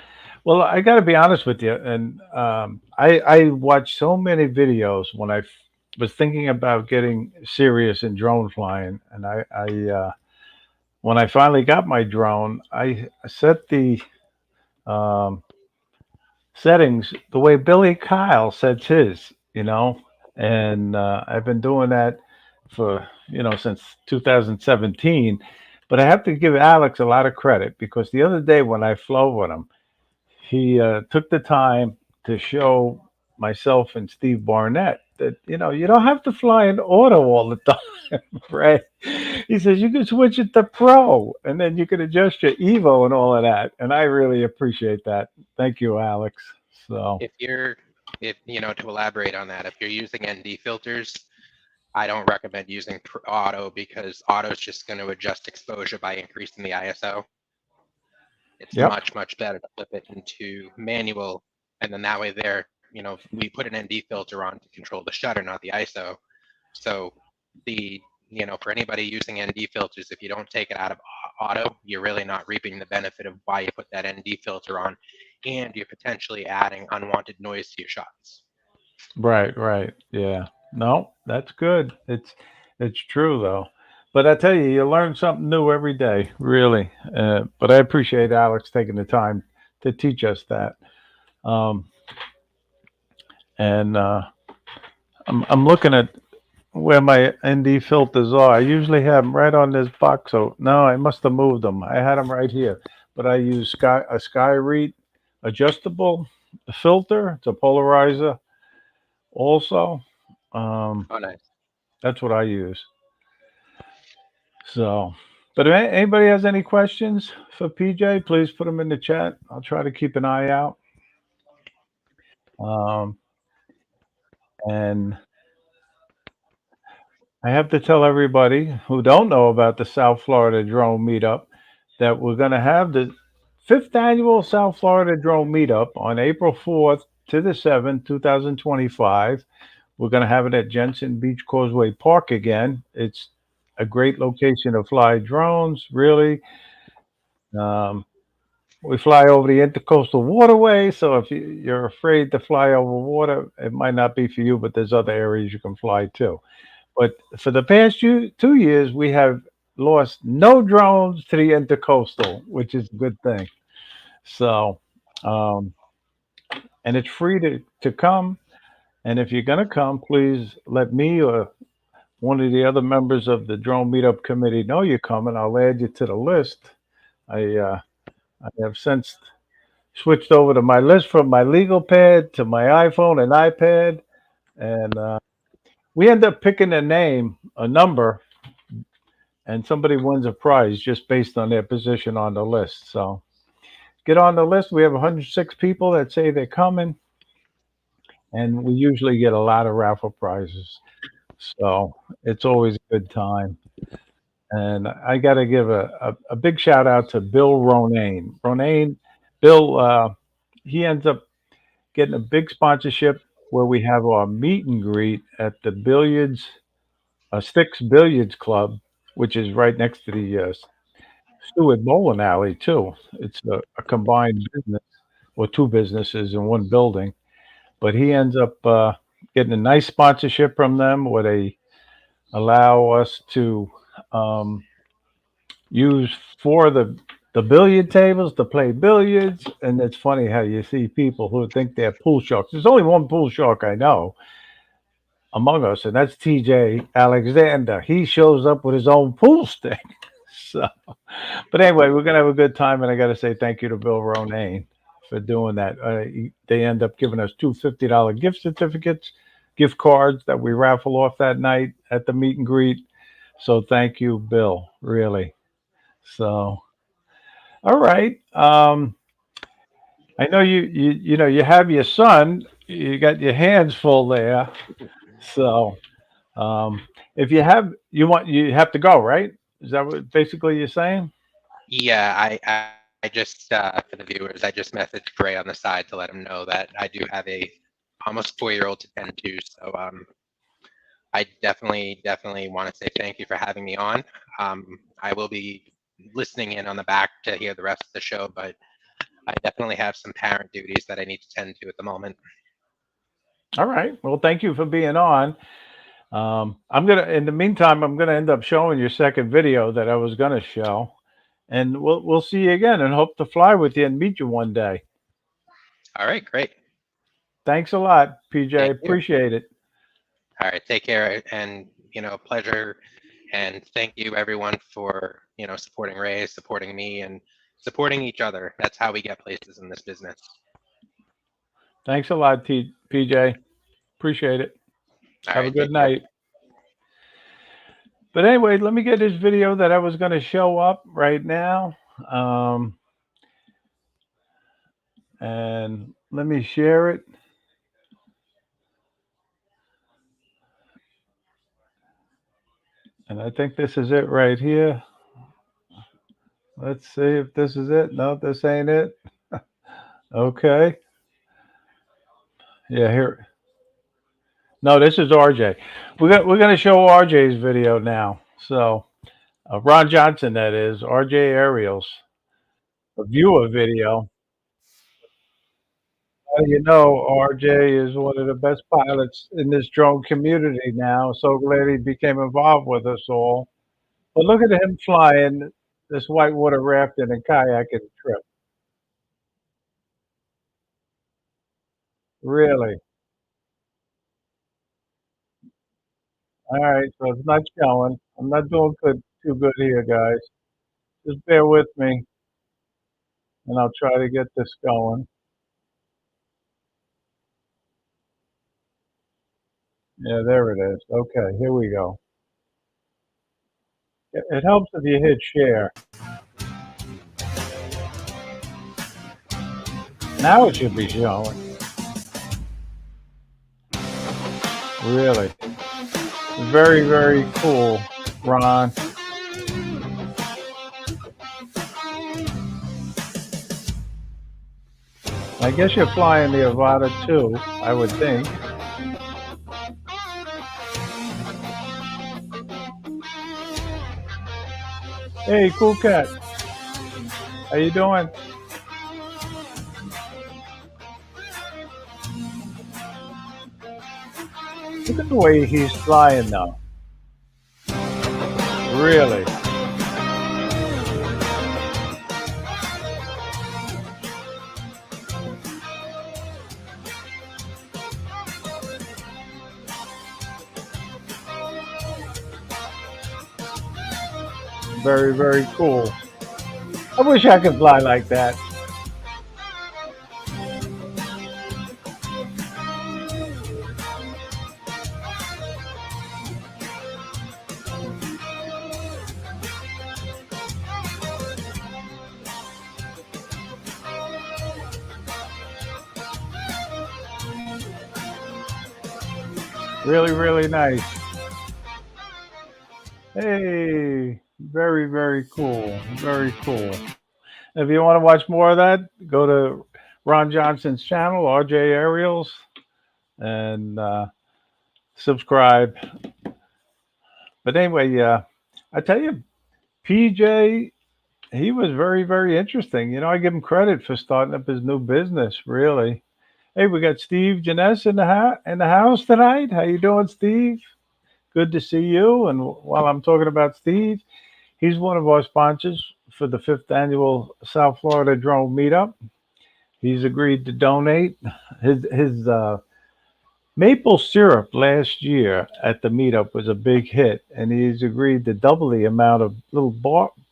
[SPEAKER 1] Well, I got to be honest with you, and I watched so many videos when was thinking about getting serious in drone flying, and when I finally got my drone, I set the um, settings the way Billy Kyle sets his, and I've been doing that for, since 2017. But I have to give Alex a lot of credit because the other day when I flew with him, he took the time to show myself and Steve Barnett that, you don't have to fly in auto all the time, right? He says you can switch it to pro and then you can adjust your Evo and all of that. And I really appreciate that. Thank you, Alex. So,
[SPEAKER 5] If you're, if to elaborate on that, if you're using ND filters, I don't recommend using auto because auto is just going to adjust exposure by increasing the ISO. It's
[SPEAKER 1] yep.
[SPEAKER 5] much better to flip it into manual, and then that way there, we put an ND filter on to control the shutter, not the ISO. So the for anybody using ND filters, if you don't take it out of auto, you're really not reaping the benefit of why you put that ND filter on, and you're potentially adding unwanted noise to your shots.
[SPEAKER 1] Right, right. Yeah. No, that's good. It's true though. But I tell you, you learn something new every day, really. But I appreciate Alex taking the time to teach us that. Um, and I'm looking at where my ND filters are. I usually have them right on this box. So no, I must have moved them. I had them right here, but I use a Skyread adjustable filter. It's a polarizer also. Um,
[SPEAKER 5] Oh, nice.
[SPEAKER 1] that's what I use. So, but if anybody has any questions for PJ, please put them in the chat. I'll try to keep an eye out. Um, and I have to tell everybody who don't know about the South Florida Drone Meetup that we're going to have the fifth annual South Florida Drone Meetup on April 4th to the 7th, 2025. We're going to have it at Jensen Beach Causeway Park again. It's a great location to fly drones, really. Um, we fly over the intercoastal waterway, so if you're afraid to fly over water, it might not be for you, but there's other areas you can fly too. But for the past 2 years, we have lost no drones to the intercoastal, which is a good thing. So, um, and it's free to come. And if you're going to come, please let me or one of the other members of the drone meetup committee know you're coming, I'll add you to the list. I have since switched over to my list from my legal pad to my iPhone and iPad, and we end up picking a name, a number, and somebody wins a prize just based on their position on the list. So get on the list. We have 106 people that say they're coming, and we usually get a lot of raffle prizes. So it's always a good time. And I got to give a big shout out to Bill Ronayne. Bill, he ends up getting a big sponsorship where we have our meet and greet at the Sticks Billiards Club, which is right next to the Stewart Bowling Alley, too. It's a combined business or two businesses in one building. But he ends up getting a nice sponsorship from them where they allow us to um, use for the billiard tables to play billiards. And it's funny how you see people who think they're pool sharks. There's only one pool shark I know among us, and that's TJ Alexander. He shows up with his own pool stick. So, but anyway, we're gonna have a good time, and I got to say thank you to Bill Ronayne for doing that. They end up giving us two $50 gift certificates, gift cards that we raffle off that night at the meet and greet. So thank you, Bill. Really. So, all right. I know you have your son. You got your hands full there. So, um, if you have to go, right? Is that what basically you're saying?
[SPEAKER 5] Yeah, I just for the viewers, I just messaged Gray on the side to let him know that I do have a almost 4-year-old to tend to. So I definitely want to say thank you for having me on. I will be listening in on the back to hear the rest of the show, but I definitely have some parent duties that I need to tend to at the moment.
[SPEAKER 1] All right. Well, thank you for being on. In the meantime, I'm gonna end up showing your second video that I was gonna show, and we'll see you again, and hope to fly with you and meet you one day.
[SPEAKER 5] All right, great.
[SPEAKER 1] Thanks a lot, PJ.
[SPEAKER 5] Thank you.
[SPEAKER 1] Appreciate it.
[SPEAKER 5] All right, take care, and pleasure, and thank you everyone for supporting Ray, supporting me, and supporting each other. That's how we get places in this business.
[SPEAKER 1] Thanks a lot, PJ. Appreciate it.
[SPEAKER 5] All
[SPEAKER 1] Have a
[SPEAKER 5] right,
[SPEAKER 1] good
[SPEAKER 5] take care.
[SPEAKER 1] night. But anyway, let me get this video that I was going to show up right now. Um, and let me share it. And I think this is it right here. Let's see if this is it. No, this ain't it. Okay. Yeah, here. No, this is RJ. We're gonna show RJ's video now. So Ron Johnson, that is RJ Aerials, a viewer video. You know, RJ is one of the best pilots in this drone community now. So glad he became involved with us all. But look at him flying this whitewater rafting and kayaking trip. Really. All right, so it's not showing. I'm not doing too good here, guys. Just bear with me, and I'll try to get this going. Yeah, there it is. Okay, here we go. It helps if you hit share. Now it should be showing. Really. Very, very cool, Ron. I guess you're flying the Avata too, I would think. Hey, cool cat. How you doing? Look at the way he's flying now. Really. Very, very cool. I wish I could fly like that. Really, really nice. Hey, very, very cool. Very cool. If you want to watch more of that, go to Ron Johnson's channel, RJ Aerials, and subscribe. But anyway, I tell you, PJ, he was very, very interesting. I give him credit for starting up his new business. Really. Hey, we got Steve Janess in the house tonight. How you doing, Steve? Good to see you. And while I'm talking about Steve, he's one of our sponsors for the fifth annual South Florida Drone Meetup. He's agreed to donate his maple syrup last year at the meetup was a big hit, and he's agreed to double the amount of little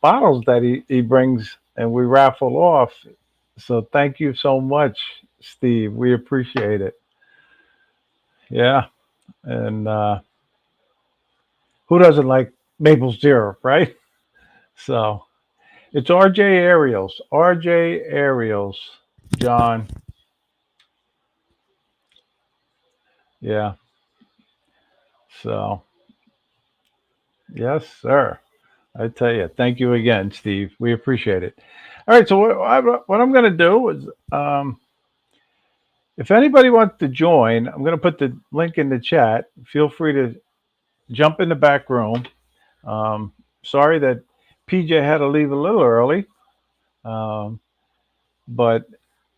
[SPEAKER 1] bottles that he brings, and we raffle off. So thank you so much, Steve. We appreciate it. Yeah, and who doesn't like maple syrup, right? So it's RJ Aerials. RJ Aerials, John. Yeah. So yes, sir. I tell you, thank you again, Steve. We appreciate it. All right, so what I'm going to do is, if anybody wants to join, I'm going to put the link in the chat. Feel free to jump in the back room. Um, Sorry that PJ had to leave a little early, um, but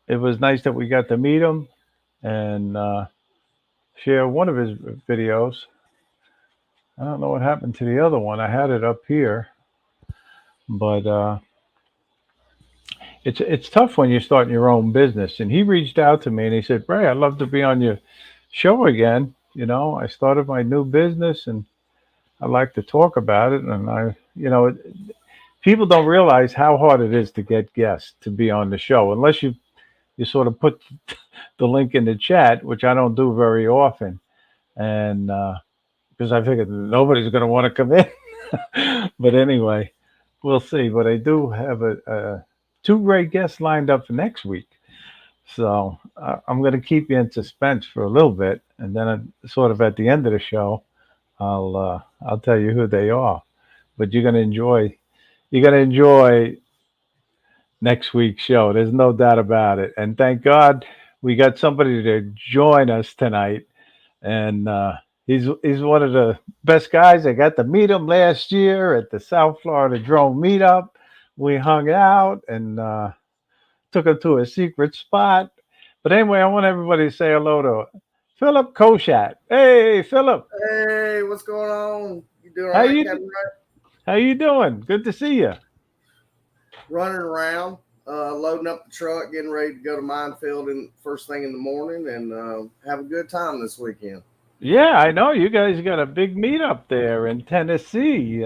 [SPEAKER 1] it was nice that we got to meet him and share one of his videos. I don't know what happened to the other one. I had it up here, but it's tough when you're starting your own business. And he reached out to me and he said, "Ray, I'd love to be on your show again. I started my new business and I like to talk about it." And people don't realize how hard it is to get guests to be on the show unless you sort of put the link in the chat, which I don't do very often, and because I figured nobody's going to want to come in. But anyway, we'll see. But I do have a two great guests lined up for next week. So I'm going to keep you in suspense for a little bit, and then sort of at the end of the show, I'll tell you who they are. But you're going to enjoy next week's show. There's no doubt about it. And thank God we got somebody to join us tonight. And he's one of the best guys. I got to meet him last year at the South Florida Drone Meetup. We hung out and took him to a secret spot. But anyway, I want everybody to say hello to Philip Koshat. Hey, Philip.
[SPEAKER 6] Hey, what's going on? You doing all
[SPEAKER 1] How
[SPEAKER 6] right,
[SPEAKER 1] you
[SPEAKER 6] Captain?
[SPEAKER 1] how you doing? Good to see you.
[SPEAKER 6] Running around, loading up the truck, getting ready to go to minefield in first thing in the morning, and have a good time this weekend.
[SPEAKER 1] Yeah, I know you guys got a big meetup there in Tennessee.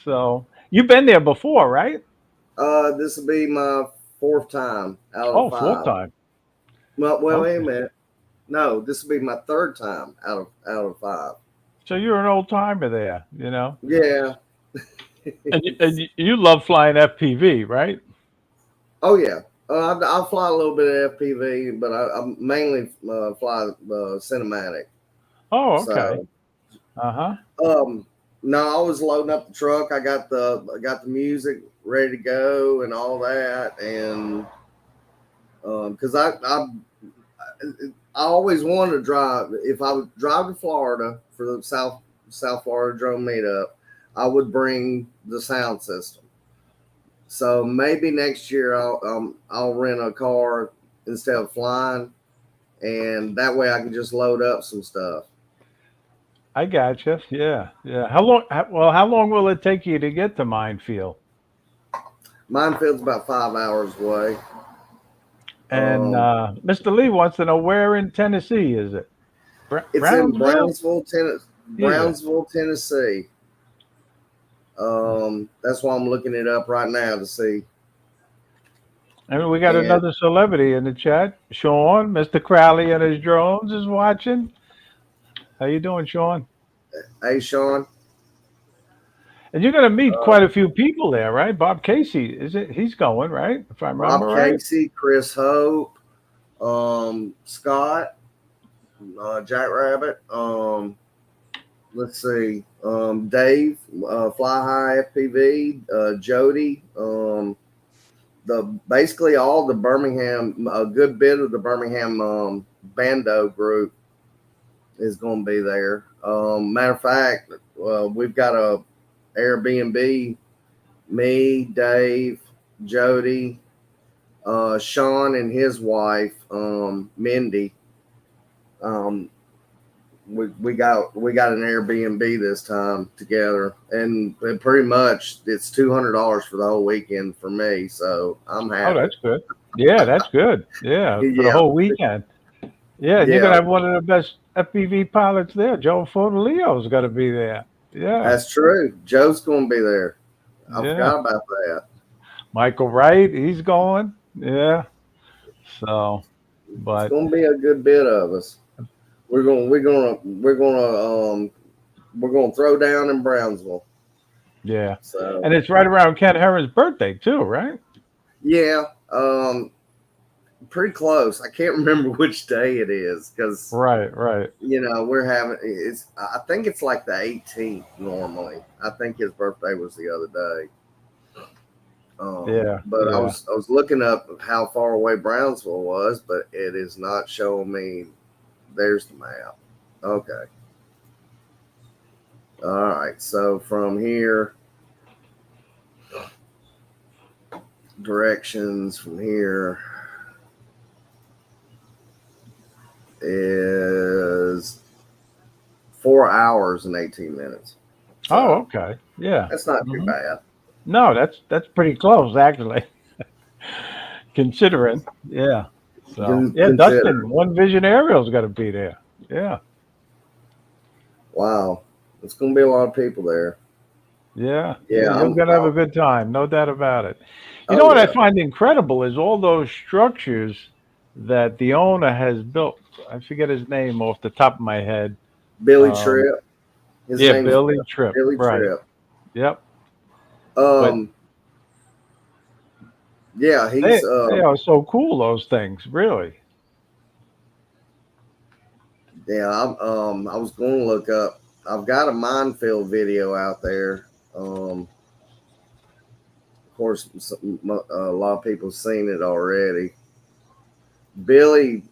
[SPEAKER 1] So you've been there before, right?
[SPEAKER 6] This will be my fourth time out of
[SPEAKER 1] Oh, fourth
[SPEAKER 6] five.
[SPEAKER 1] time.
[SPEAKER 6] Well, wait a
[SPEAKER 1] Okay.
[SPEAKER 6] minute. No, this will be my third time out of five.
[SPEAKER 1] So you're an old timer there.
[SPEAKER 6] Yeah.
[SPEAKER 1] And you love flying FPV, right?
[SPEAKER 6] Oh yeah. I fly a little bit of FPV, but I mainly fly cinematic.
[SPEAKER 1] Oh, okay.
[SPEAKER 6] So
[SPEAKER 1] Uh-huh.
[SPEAKER 6] no, I was loading up the truck. I got the music ready to go and all that, and because I always wanted to drive. If I would drive to Florida for the South Florida Drone Meetup, I would bring the sound system. So maybe next year I'll rent a car instead of flying, and that way I can just load up some stuff.
[SPEAKER 1] I gotcha. Yeah, yeah. How long will it take you to get to Minefield?
[SPEAKER 6] Minefield's about 5 hours away.
[SPEAKER 1] And Mr. Lee wants to know where in Tennessee is it?
[SPEAKER 6] It's in
[SPEAKER 1] Brownsville?
[SPEAKER 6] Brownsville, Tennessee.
[SPEAKER 1] Yeah.
[SPEAKER 6] Brownsville, Tennessee. That's why I'm looking it up right now to see.
[SPEAKER 1] I mean, we got
[SPEAKER 6] And
[SPEAKER 1] another celebrity in the chat. Sean, Mr. Crowley and his drones is watching. How you doing, Sean?
[SPEAKER 6] hey, Sean,
[SPEAKER 1] And you're going to meet
[SPEAKER 6] uh,
[SPEAKER 1] quite a few people there, right? Bob Casey, is it? He's going, right? If I remember
[SPEAKER 6] Bob
[SPEAKER 1] right.
[SPEAKER 6] Casey, Chris Hope, Scott, Jack Rabbit. Let's see, Dave, Fly High FPV, Jody, the basically all the Birmingham, a good bit of the Birmingham Bando group is going to be there. Matter of fact, we've got a Airbnb. Me, Dave, Jody, Sean, and his wife, Mindy. Um, we got an Airbnb this time together, and pretty much it's $200 for the whole weekend for me. So I'm
[SPEAKER 1] Oh,
[SPEAKER 6] happy.
[SPEAKER 1] that's good. Yeah, that's good. Yeah, for the
[SPEAKER 6] Yeah,
[SPEAKER 1] whole weekend. Yeah, and you're going
[SPEAKER 6] yeah,
[SPEAKER 1] to have one of the best FPV pilots there. Joe Fodolio's going to be there. Yeah,
[SPEAKER 6] that's true. Joe's going to be there. I
[SPEAKER 1] yeah.
[SPEAKER 6] forgot about that.
[SPEAKER 1] Michael Wright, he's going. Yeah. So,
[SPEAKER 6] It's
[SPEAKER 1] but
[SPEAKER 6] going to be a good bit of us. We're gonna throw down in Brownsville.
[SPEAKER 1] yeah.
[SPEAKER 6] So
[SPEAKER 1] And it's right around Ken Herron's birthday, too, right?
[SPEAKER 6] yeah, pretty close. I can't remember which day it is because
[SPEAKER 1] Right, right.
[SPEAKER 6] we're having it's. I think it's like the 18th normally. I think his birthday was the other day.
[SPEAKER 1] Yeah,
[SPEAKER 6] But I
[SPEAKER 1] yeah.
[SPEAKER 6] was looking up how far away Brownsville was, but it is not showing me. There's the map. Okay. All right. So from here, directions from here is 4 hours and 18 minutes.
[SPEAKER 1] Oh,
[SPEAKER 6] So
[SPEAKER 1] okay. Yeah.
[SPEAKER 6] that's not too
[SPEAKER 1] Hmm.
[SPEAKER 6] bad.
[SPEAKER 1] No, that's pretty close, actually, considering. Yeah. So, yeah,
[SPEAKER 6] Consider.
[SPEAKER 1] Dustin, One Vision Aerial's got to be there. Yeah,
[SPEAKER 6] Wow. It's going to be a lot of people there.
[SPEAKER 1] yeah, yeah.
[SPEAKER 6] Yeah.
[SPEAKER 1] You're gonna have a good time, no doubt about it. You know
[SPEAKER 6] Oh,
[SPEAKER 1] what I
[SPEAKER 6] yeah.
[SPEAKER 1] find incredible is all those structures that the owner has built. I forget his name off the top of my head.
[SPEAKER 6] Billy
[SPEAKER 1] Um,
[SPEAKER 6] Tripp. His
[SPEAKER 1] yeah,
[SPEAKER 6] name's
[SPEAKER 1] Billy Tripp.
[SPEAKER 6] Billy
[SPEAKER 1] Right.
[SPEAKER 6] Tripp.
[SPEAKER 1] Yep. But
[SPEAKER 6] Um, yeah,
[SPEAKER 1] they
[SPEAKER 6] he's,
[SPEAKER 1] they are so cool. Those things, really.
[SPEAKER 6] yeah, I was going to look up, I've got a minefield video out there. Of course, a lot of people have seen it already. Billy,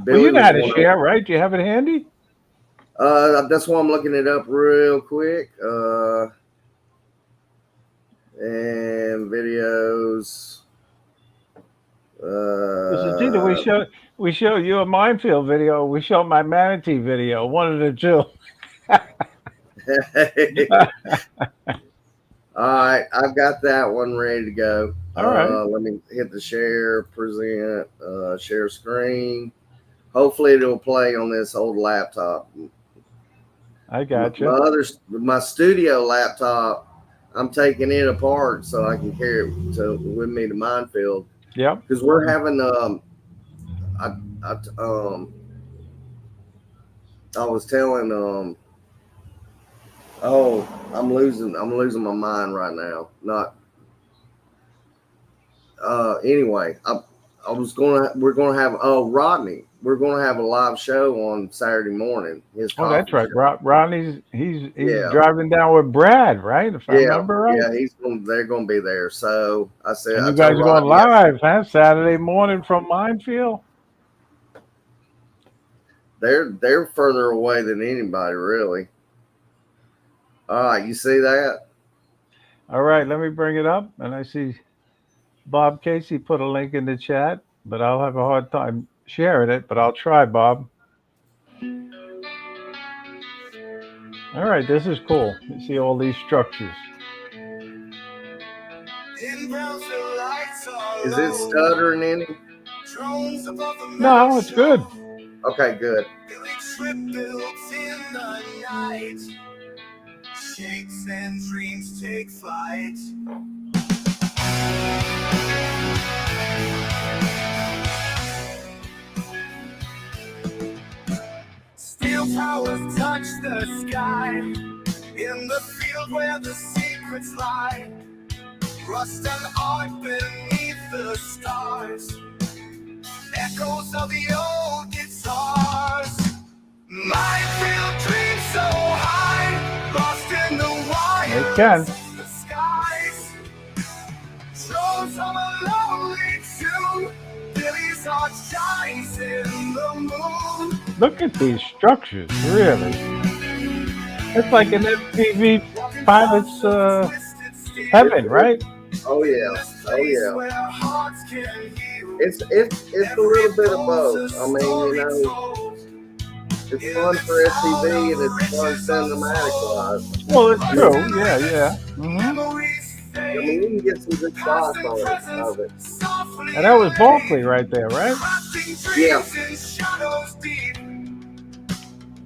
[SPEAKER 1] Well, you
[SPEAKER 6] Billy
[SPEAKER 1] know
[SPEAKER 6] was
[SPEAKER 1] how to
[SPEAKER 6] one of,
[SPEAKER 1] share, right? Do you have it handy?
[SPEAKER 6] that's why I'm looking it up real quick. And videos.
[SPEAKER 1] Because it's either we
[SPEAKER 6] Uh,
[SPEAKER 1] show you a minefield video, or we show my manatee video. One of the two.
[SPEAKER 6] all right, I've got that one ready to go.
[SPEAKER 1] All right,
[SPEAKER 6] Let me hit the share, present, share screen. Hopefully, it'll play on this old laptop.
[SPEAKER 1] I
[SPEAKER 6] My,
[SPEAKER 1] got
[SPEAKER 6] my
[SPEAKER 1] you.
[SPEAKER 6] other, my studio laptop, I'm taking it apart so I can carry it with me to Minefield
[SPEAKER 1] Yep.
[SPEAKER 6] because we're having I, I I was telling oh, I'm losing my mind right now. Not anyway, we're gonna have, oh, Rodney. We're gonna have a live show on Saturday morning, his
[SPEAKER 1] Oh, that's
[SPEAKER 6] coffee
[SPEAKER 1] right.
[SPEAKER 6] show.
[SPEAKER 1] Ronnie's he's
[SPEAKER 6] Yeah.
[SPEAKER 1] driving down with Brad, right? If I
[SPEAKER 6] Yeah,
[SPEAKER 1] remember right.
[SPEAKER 6] yeah, they're gonna be there. So
[SPEAKER 1] And
[SPEAKER 6] I
[SPEAKER 1] you guys
[SPEAKER 6] told
[SPEAKER 1] are going
[SPEAKER 6] Rodney,
[SPEAKER 1] live, huh? Saturday morning from Minefield.
[SPEAKER 6] they're further away than anybody really. All right, you see that?
[SPEAKER 1] All right, let me bring it up. And I see Bob Casey put a link in the chat, but I'll have a hard time sharing it. But I'll try, Bob. All right, this is cool. You see all these structures.
[SPEAKER 6] Is it stuttering any?
[SPEAKER 1] No, it's good.
[SPEAKER 6] Okay, good.
[SPEAKER 7] shakes and dreams take flight. Steel towers touch the sky in the field where the secrets lie. Rust and art beneath the stars. Echoes of the old guitars. Minefield dreams so high, lost in the
[SPEAKER 1] It can.
[SPEAKER 7] wires of the skies. Thrones of a lonely tomb. Billy's heart shines in the moon.
[SPEAKER 1] Look at these structures, really. It's like an MTV pilot's heaven, right?
[SPEAKER 6] Oh yeah, oh yeah. It's a little bit of both. I mean, you know, it's fun for STV and it's fun cinematic wise.
[SPEAKER 1] Well, it's true. Yeah, yeah. Mm-hmm.
[SPEAKER 6] I mean, you can get some good shots of it.
[SPEAKER 1] And that was Barkley right there, right?
[SPEAKER 6] Yeah.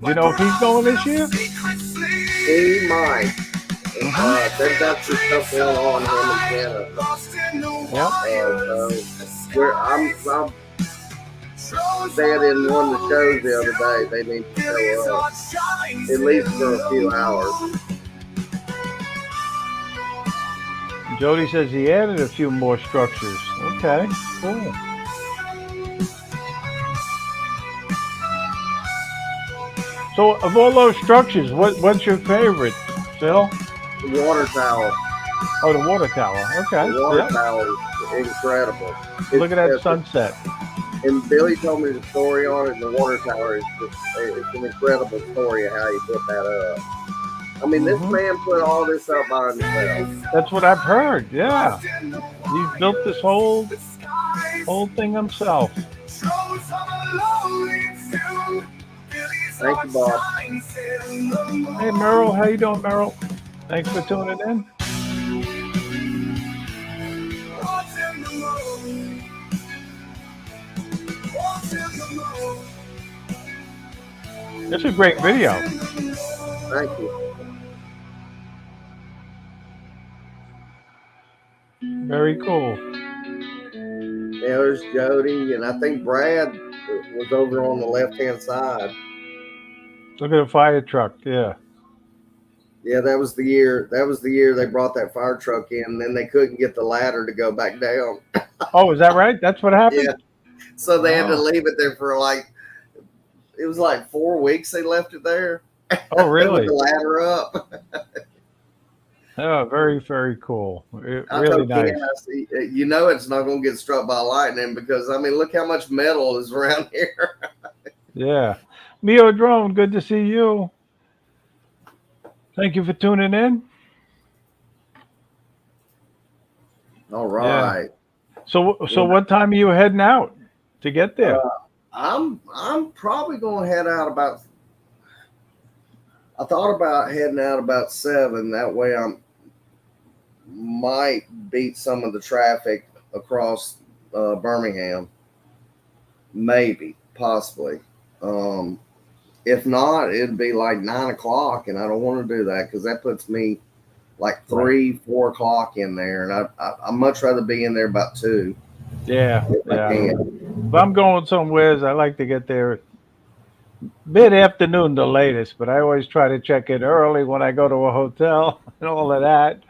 [SPEAKER 1] Do you know if he's going this year?
[SPEAKER 6] He might. They've got some stuff going on here in Canada.
[SPEAKER 1] Yep.
[SPEAKER 6] Where I'm said in one of the shows the other day, they need to show up at least for a few hours.
[SPEAKER 1] Jody says he added a few more structures. Okay, cool. So, of all those structures, what's your favorite, Phil?
[SPEAKER 6] The water tower.
[SPEAKER 1] Oh, the water tower. Okay.
[SPEAKER 6] The water
[SPEAKER 1] Yeah.
[SPEAKER 6] tower is incredible.
[SPEAKER 1] Look at that sunset.
[SPEAKER 6] And Billy told me the story on it. And the water tower is just—it's an incredible story of how he put that up. I mean, this man put all this up by himself.
[SPEAKER 1] That's what I've heard. Yeah, he built this whole thing himself.
[SPEAKER 6] Thank you, Bob.
[SPEAKER 1] Hey, Merrill, how you doing, Merrill? Thanks for tuning in. It's a great video.
[SPEAKER 6] Thank you.
[SPEAKER 1] Very cool.
[SPEAKER 6] Yeah, there's Jody, and I think Brad was over on the left-hand side.
[SPEAKER 1] Look at the fire truck. Yeah.
[SPEAKER 6] Yeah, that was the year. That was the year they brought that fire truck in, and then they couldn't get the ladder to go back down.
[SPEAKER 1] Oh, is that right? That's what happened?
[SPEAKER 6] Yeah. So they had to leave it there for it was like 4 weeks they left it there.
[SPEAKER 1] Oh, really?
[SPEAKER 6] With the ladder up.
[SPEAKER 1] Oh, very, very cool. Really
[SPEAKER 6] Ken,
[SPEAKER 1] nice.
[SPEAKER 6] you know it's not going to get struck by lightning because, I mean, look how much metal is around here.
[SPEAKER 1] Yeah. Mio Drone, good to see you. Thank you for tuning in.
[SPEAKER 6] All right.
[SPEAKER 1] Yeah. So what time are you heading out to get there?
[SPEAKER 6] I'm probably going to head out about. I thought about heading out about 7. That way I might beat some of the traffic across Birmingham. Maybe, possibly. If not, it'd be like 9 o'clock, and I don't want to do that because that puts me like 3-4 o'clock in there, and I'd much rather be in there about 2.
[SPEAKER 1] Yeah.
[SPEAKER 6] If I can.
[SPEAKER 1] If I'm going somewhere, I like to get there mid-afternoon the latest, but I always try to check in early when I go to a hotel and all of that.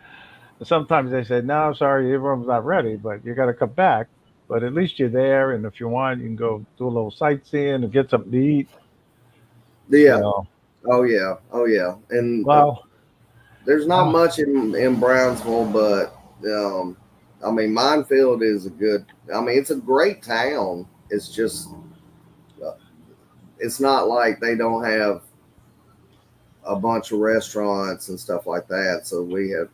[SPEAKER 1] Sometimes they say, no, sorry, your room's not ready, but you got to come back. But at least you're there, and if you want, you can go do a little sightseeing and get something to eat.
[SPEAKER 6] Yeah.
[SPEAKER 1] You know.
[SPEAKER 6] Oh, yeah. Oh, yeah. And
[SPEAKER 1] Well,
[SPEAKER 6] there's not much in Brownsville, but I mean, Minefield is it's a great town. It's just, it's not like they don't have a bunch of restaurants and stuff like that. So we have,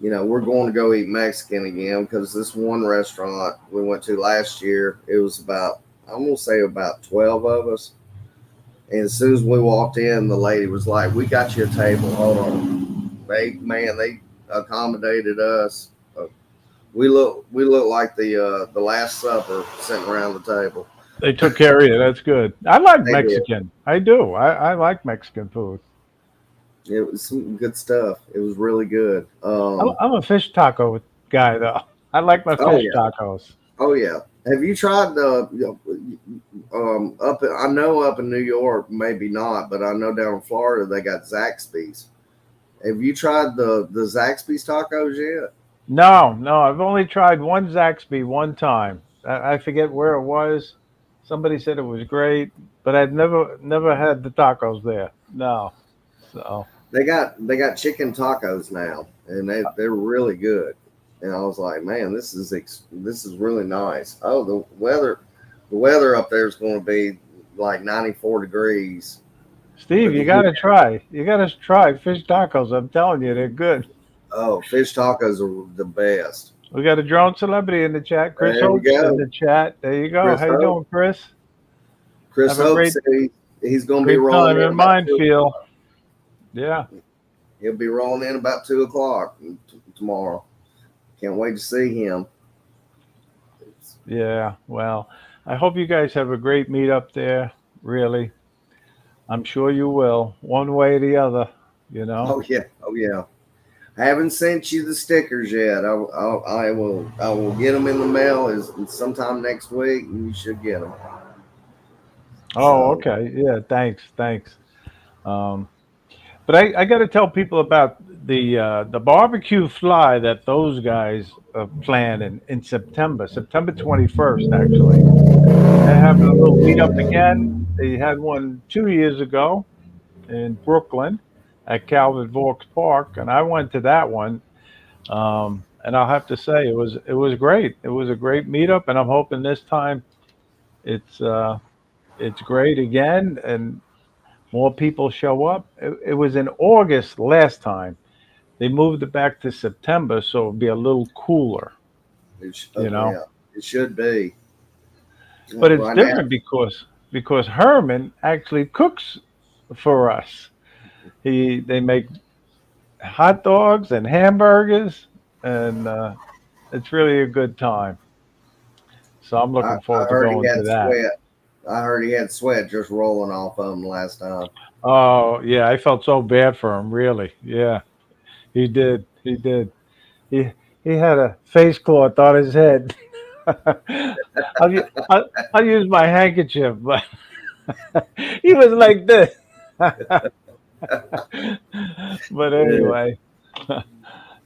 [SPEAKER 6] we're going to go eat Mexican again because this one restaurant we went to last year, it was about, I'm going to say about 12 of us. And as soon as we walked in, the lady was like, "We got you a table. Hold on." They accommodated us. We look like the Last Supper sitting around the table.
[SPEAKER 1] they took care of you. That's good. I like
[SPEAKER 6] They
[SPEAKER 1] Mexican. I do. I like Mexican food.
[SPEAKER 6] It was some good stuff. It was really good.
[SPEAKER 1] I'm a fish taco guy though. I like my
[SPEAKER 6] Oh
[SPEAKER 1] fish
[SPEAKER 6] yeah,
[SPEAKER 1] tacos.
[SPEAKER 6] oh yeah. Have you tried the up? I know up in New York, maybe not, but I know down in Florida they got Zaxby's. Have you tried the Zaxby's tacos yet?
[SPEAKER 1] No, no, I've only tried one Zaxby one time. I forget where it was. Somebody said it was great, but I'd never had the tacos there. No. So
[SPEAKER 6] They got chicken tacos now, and they're really good. And I was like, man, this is really nice. Oh, the weather up there is going to be like 94 degrees
[SPEAKER 1] Steve,
[SPEAKER 6] with the
[SPEAKER 1] you
[SPEAKER 6] heat.
[SPEAKER 1] gotta try. You gotta try fish tacos. I'm telling you, they're good.
[SPEAKER 6] Oh, fish tacos are the best.
[SPEAKER 1] We got a drone celebrity in the chat. Chris
[SPEAKER 6] There we
[SPEAKER 1] Holt's in
[SPEAKER 6] go.
[SPEAKER 1] the chat. There you go.
[SPEAKER 6] Chris
[SPEAKER 1] How you
[SPEAKER 6] Hope.
[SPEAKER 1] doing, Chris?
[SPEAKER 6] Chris
[SPEAKER 1] Have a
[SPEAKER 6] Hope
[SPEAKER 1] great
[SPEAKER 6] said he's going to be
[SPEAKER 1] great
[SPEAKER 6] rolling
[SPEAKER 1] time
[SPEAKER 6] in
[SPEAKER 1] in
[SPEAKER 6] about
[SPEAKER 1] Minefield. Yeah.
[SPEAKER 6] he'll be rolling in about 2 o'clock tomorrow. Can't wait to see him.
[SPEAKER 1] Yeah. Well, I hope you guys have a great meetup there. Really. I'm sure you will, one way or the other, you know.
[SPEAKER 6] Oh yeah, oh yeah. I haven't sent you the stickers yet. I will get them in the mail is sometime next week, and you should get them.
[SPEAKER 1] Oh,
[SPEAKER 6] So
[SPEAKER 1] okay. Yeah, thanks. Thanks. Um, but I got to tell people about the barbecue fly that those guys plan in September, September 21st, actually. They're having a little meetup again. They had one 2 years ago in Brooklyn at Calvin Vaux Park, and I went to that one. And I'll have to say it was great. It was a great meetup, and I'm hoping this time it's uh, it's great again, and more people show up. It was in August last time. They moved it back to September, so it'll be a little cooler, you know.
[SPEAKER 6] yeah, it should be
[SPEAKER 1] But it's
[SPEAKER 6] right now.
[SPEAKER 1] different because Herman actually cooks for us. They make hot dogs and hamburgers, and it's really a good time. So I'm
[SPEAKER 6] I,
[SPEAKER 1] looking
[SPEAKER 6] I
[SPEAKER 1] forward to
[SPEAKER 6] heard he
[SPEAKER 1] going to
[SPEAKER 6] had
[SPEAKER 1] that.
[SPEAKER 6] sweat. I heard he had sweat just rolling off of him last time.
[SPEAKER 1] Oh yeah, I felt so bad for him. Really, yeah, he did. He did. He he had a face cloth on his head. I'll use my handkerchief, but he was like this. But
[SPEAKER 6] Yeah,
[SPEAKER 1] anyway,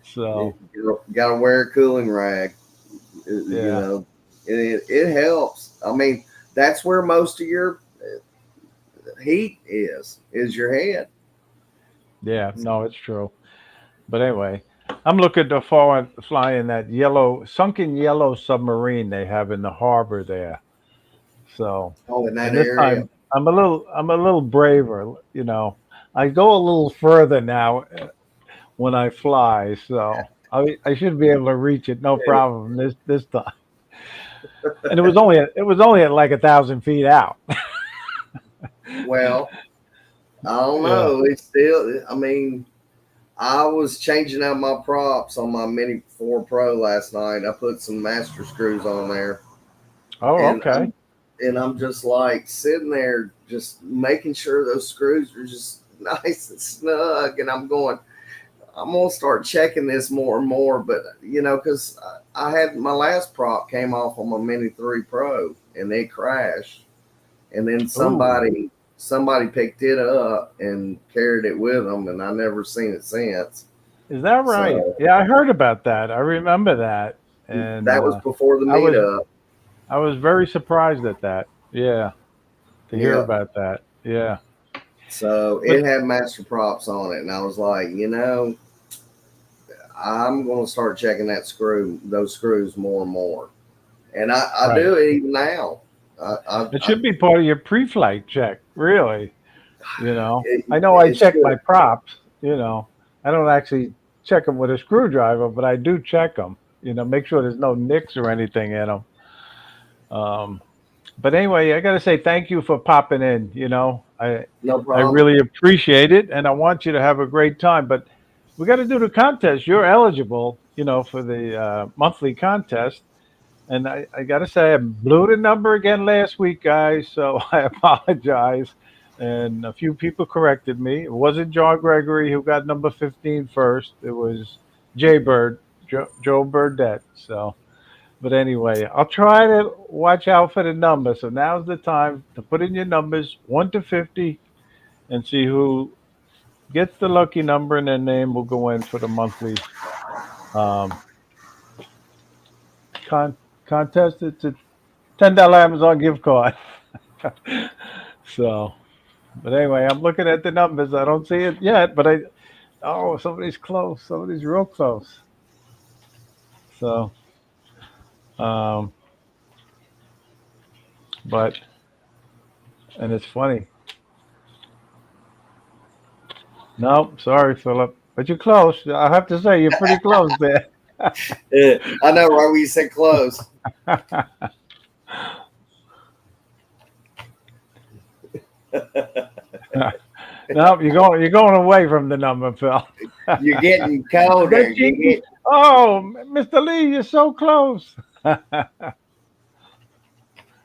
[SPEAKER 1] so
[SPEAKER 6] you got to wear a cooling rag. You
[SPEAKER 1] yeah,
[SPEAKER 6] know, it helps. I mean, that's where most of your heat is your head.
[SPEAKER 1] yeah. No, it's true. But anyway, I'm looking to fly in that yellow, sunken yellow submarine they have in the harbor there. So,
[SPEAKER 6] Oh, in that
[SPEAKER 1] and this
[SPEAKER 6] area.
[SPEAKER 1] time I'm a little braver. You know, I go a little further now when I fly, so I should be able to reach it no problem this time. And it was only at like 1,000 feet out.
[SPEAKER 6] Well, I don't
[SPEAKER 1] Yeah.
[SPEAKER 6] know. It's still. I mean, I was changing out my props on my Mini 4 Pro last night. I put some master screws on there,
[SPEAKER 1] Oh,
[SPEAKER 6] and
[SPEAKER 1] okay.
[SPEAKER 6] I'm just like sitting there, just making sure those screws are just nice and snug. And I'm going, I'm gonna start checking this more and more. But because I had my last prop came off on my Mini 3 Pro, and it crashed, and then
[SPEAKER 1] Ooh,
[SPEAKER 6] somebody picked it up and carried it with them, and I never seen it since.
[SPEAKER 1] is that right?
[SPEAKER 6] So
[SPEAKER 1] Yeah, I heard about that. I remember that, and
[SPEAKER 6] that was before the
[SPEAKER 1] I was
[SPEAKER 6] meetup.
[SPEAKER 1] I was very surprised at that. Yeah, to hear
[SPEAKER 6] Yeah.
[SPEAKER 1] about that. Yeah,
[SPEAKER 6] So
[SPEAKER 1] but
[SPEAKER 6] it had master props on it, and I was like, I'm going to start checking those screws more and more, and I
[SPEAKER 1] right.
[SPEAKER 6] do it even now.
[SPEAKER 1] It should be part of your pre-flight check, really. I know I
[SPEAKER 6] it
[SPEAKER 1] check my
[SPEAKER 6] should.
[SPEAKER 1] props. I don't actually check them with a screwdriver, but I do check them. Make sure there's no nicks or anything in them. Um, but anyway, I got to say thank you for popping in.
[SPEAKER 6] No
[SPEAKER 1] I
[SPEAKER 6] problem.
[SPEAKER 1] really appreciate it, and I want you to have a great time. But we got to do the contest. You're eligible, for the monthly contest. And I got to say, I blew the number again last week, guys. So I apologize. and a few people corrected me. It wasn't John Gregory who got number 15 first. It was Jay Bird, Joe Burdette. So, but anyway, I'll try to watch out for the numbers. So now's the time to put in your numbers 1 to 50 and see who gets the lucky number, and their name will go in for the monthly um, con- contest. It's a $10 Amazon gift card. So, but anyway, I'm looking at the numbers. I don't see it yet, but somebody's close. Somebody's real close. So, um, but, and it's funny. No, sorry, Philip, but you're close. I have to say, you're pretty close there.
[SPEAKER 6] Yeah, I know, right? When you said close,
[SPEAKER 1] No, you're going away from the number, Phil.
[SPEAKER 6] you're
[SPEAKER 1] I
[SPEAKER 6] getting colder.
[SPEAKER 1] bet
[SPEAKER 6] You
[SPEAKER 1] you.
[SPEAKER 6] get
[SPEAKER 1] Oh, Mr. Lee, you're so close. All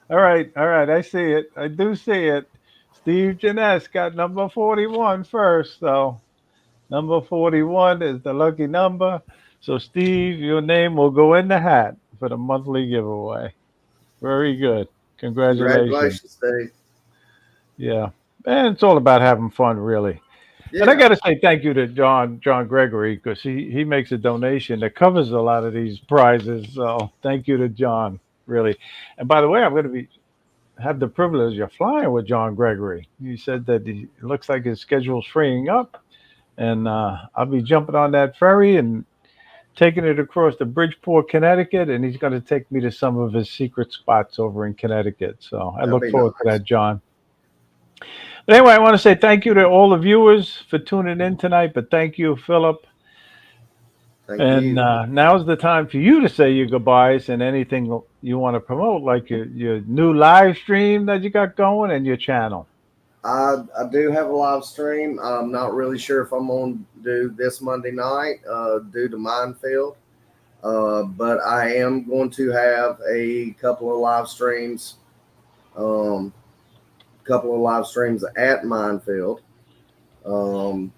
[SPEAKER 1] right. I see it. I do see it. Steve Jeunesse got number 41 first. So number 41 is the lucky number. So, Steve, your name will go in the hat for the monthly giveaway. Very good. Congratulations.
[SPEAKER 6] congratulations, Steve.
[SPEAKER 1] Yeah. And it's all about having fun, really. And I
[SPEAKER 6] Yeah,
[SPEAKER 1] got to say thank you to John Gregory because he makes a donation that covers a lot of these prizes. So thank you to John, really. And by the way, I'm going to be have the privilege of flying with John Gregory. He said that it looks like his schedule's freeing up, and I'll be jumping on that ferry and taking it across to Bridgeport, Connecticut, and he's going to take me to some of his secret spots over in Connecticut. So I
[SPEAKER 6] that'd
[SPEAKER 1] look
[SPEAKER 6] be
[SPEAKER 1] forward to
[SPEAKER 6] nice.
[SPEAKER 1] that, John. But anyway, I want to say thank you to all the viewers for tuning in tonight. But thank you, Philip.
[SPEAKER 6] Thank
[SPEAKER 1] And
[SPEAKER 6] you.
[SPEAKER 1] now's the time for you to say your goodbyes and anything you want to promote, like your new live stream that you got going and your channel.
[SPEAKER 6] I do have a live stream. I'm not really sure if I'm going to do this Monday night due to Minefield, but I am going to have a couple of live streams. Um, couple of live streams at Minefield, and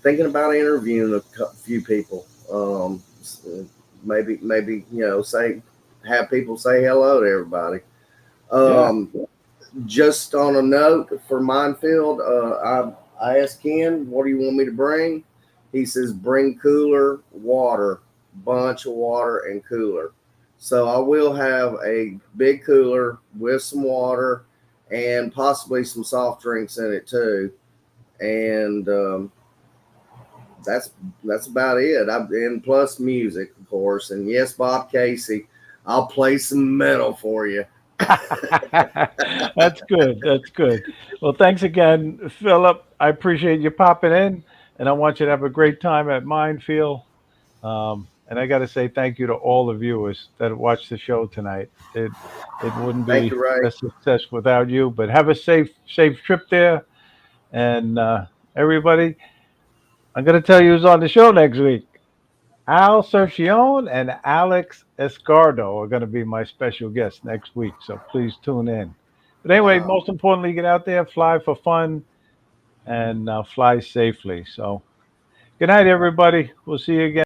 [SPEAKER 6] thinking about interviewing a few people. Maybe say have people say hello to everybody.
[SPEAKER 1] Yeah.
[SPEAKER 6] Um, just on a note for Minefield, I asked Ken, "What do you want me to bring?" He says, "Bring cooler, water, bunch of water, and cooler." So I will have a big cooler with some water and possibly some soft drinks in it too. And that's that's about it. And plus music, of course. And yes, Bob Casey, I'll play some metal for you.
[SPEAKER 1] That's good. That's good. Well, thanks again, Philip. I appreciate you popping in, and I want you to have a great time at Minefield. And I got to say thank you to all the viewers that watched the show tonight. It wouldn't
[SPEAKER 6] Thank
[SPEAKER 1] be
[SPEAKER 6] you, Ray.
[SPEAKER 1] a success without you. But have a safe trip there, and everybody. I'm going to tell you who's on the show next week. Al Sercion and Alex Escardo are going to be my special guests next week. So please tune in. But anyway,
[SPEAKER 6] Wow.
[SPEAKER 1] most importantly, get out there, fly for fun, and fly safely. So good night, everybody. We'll see you again.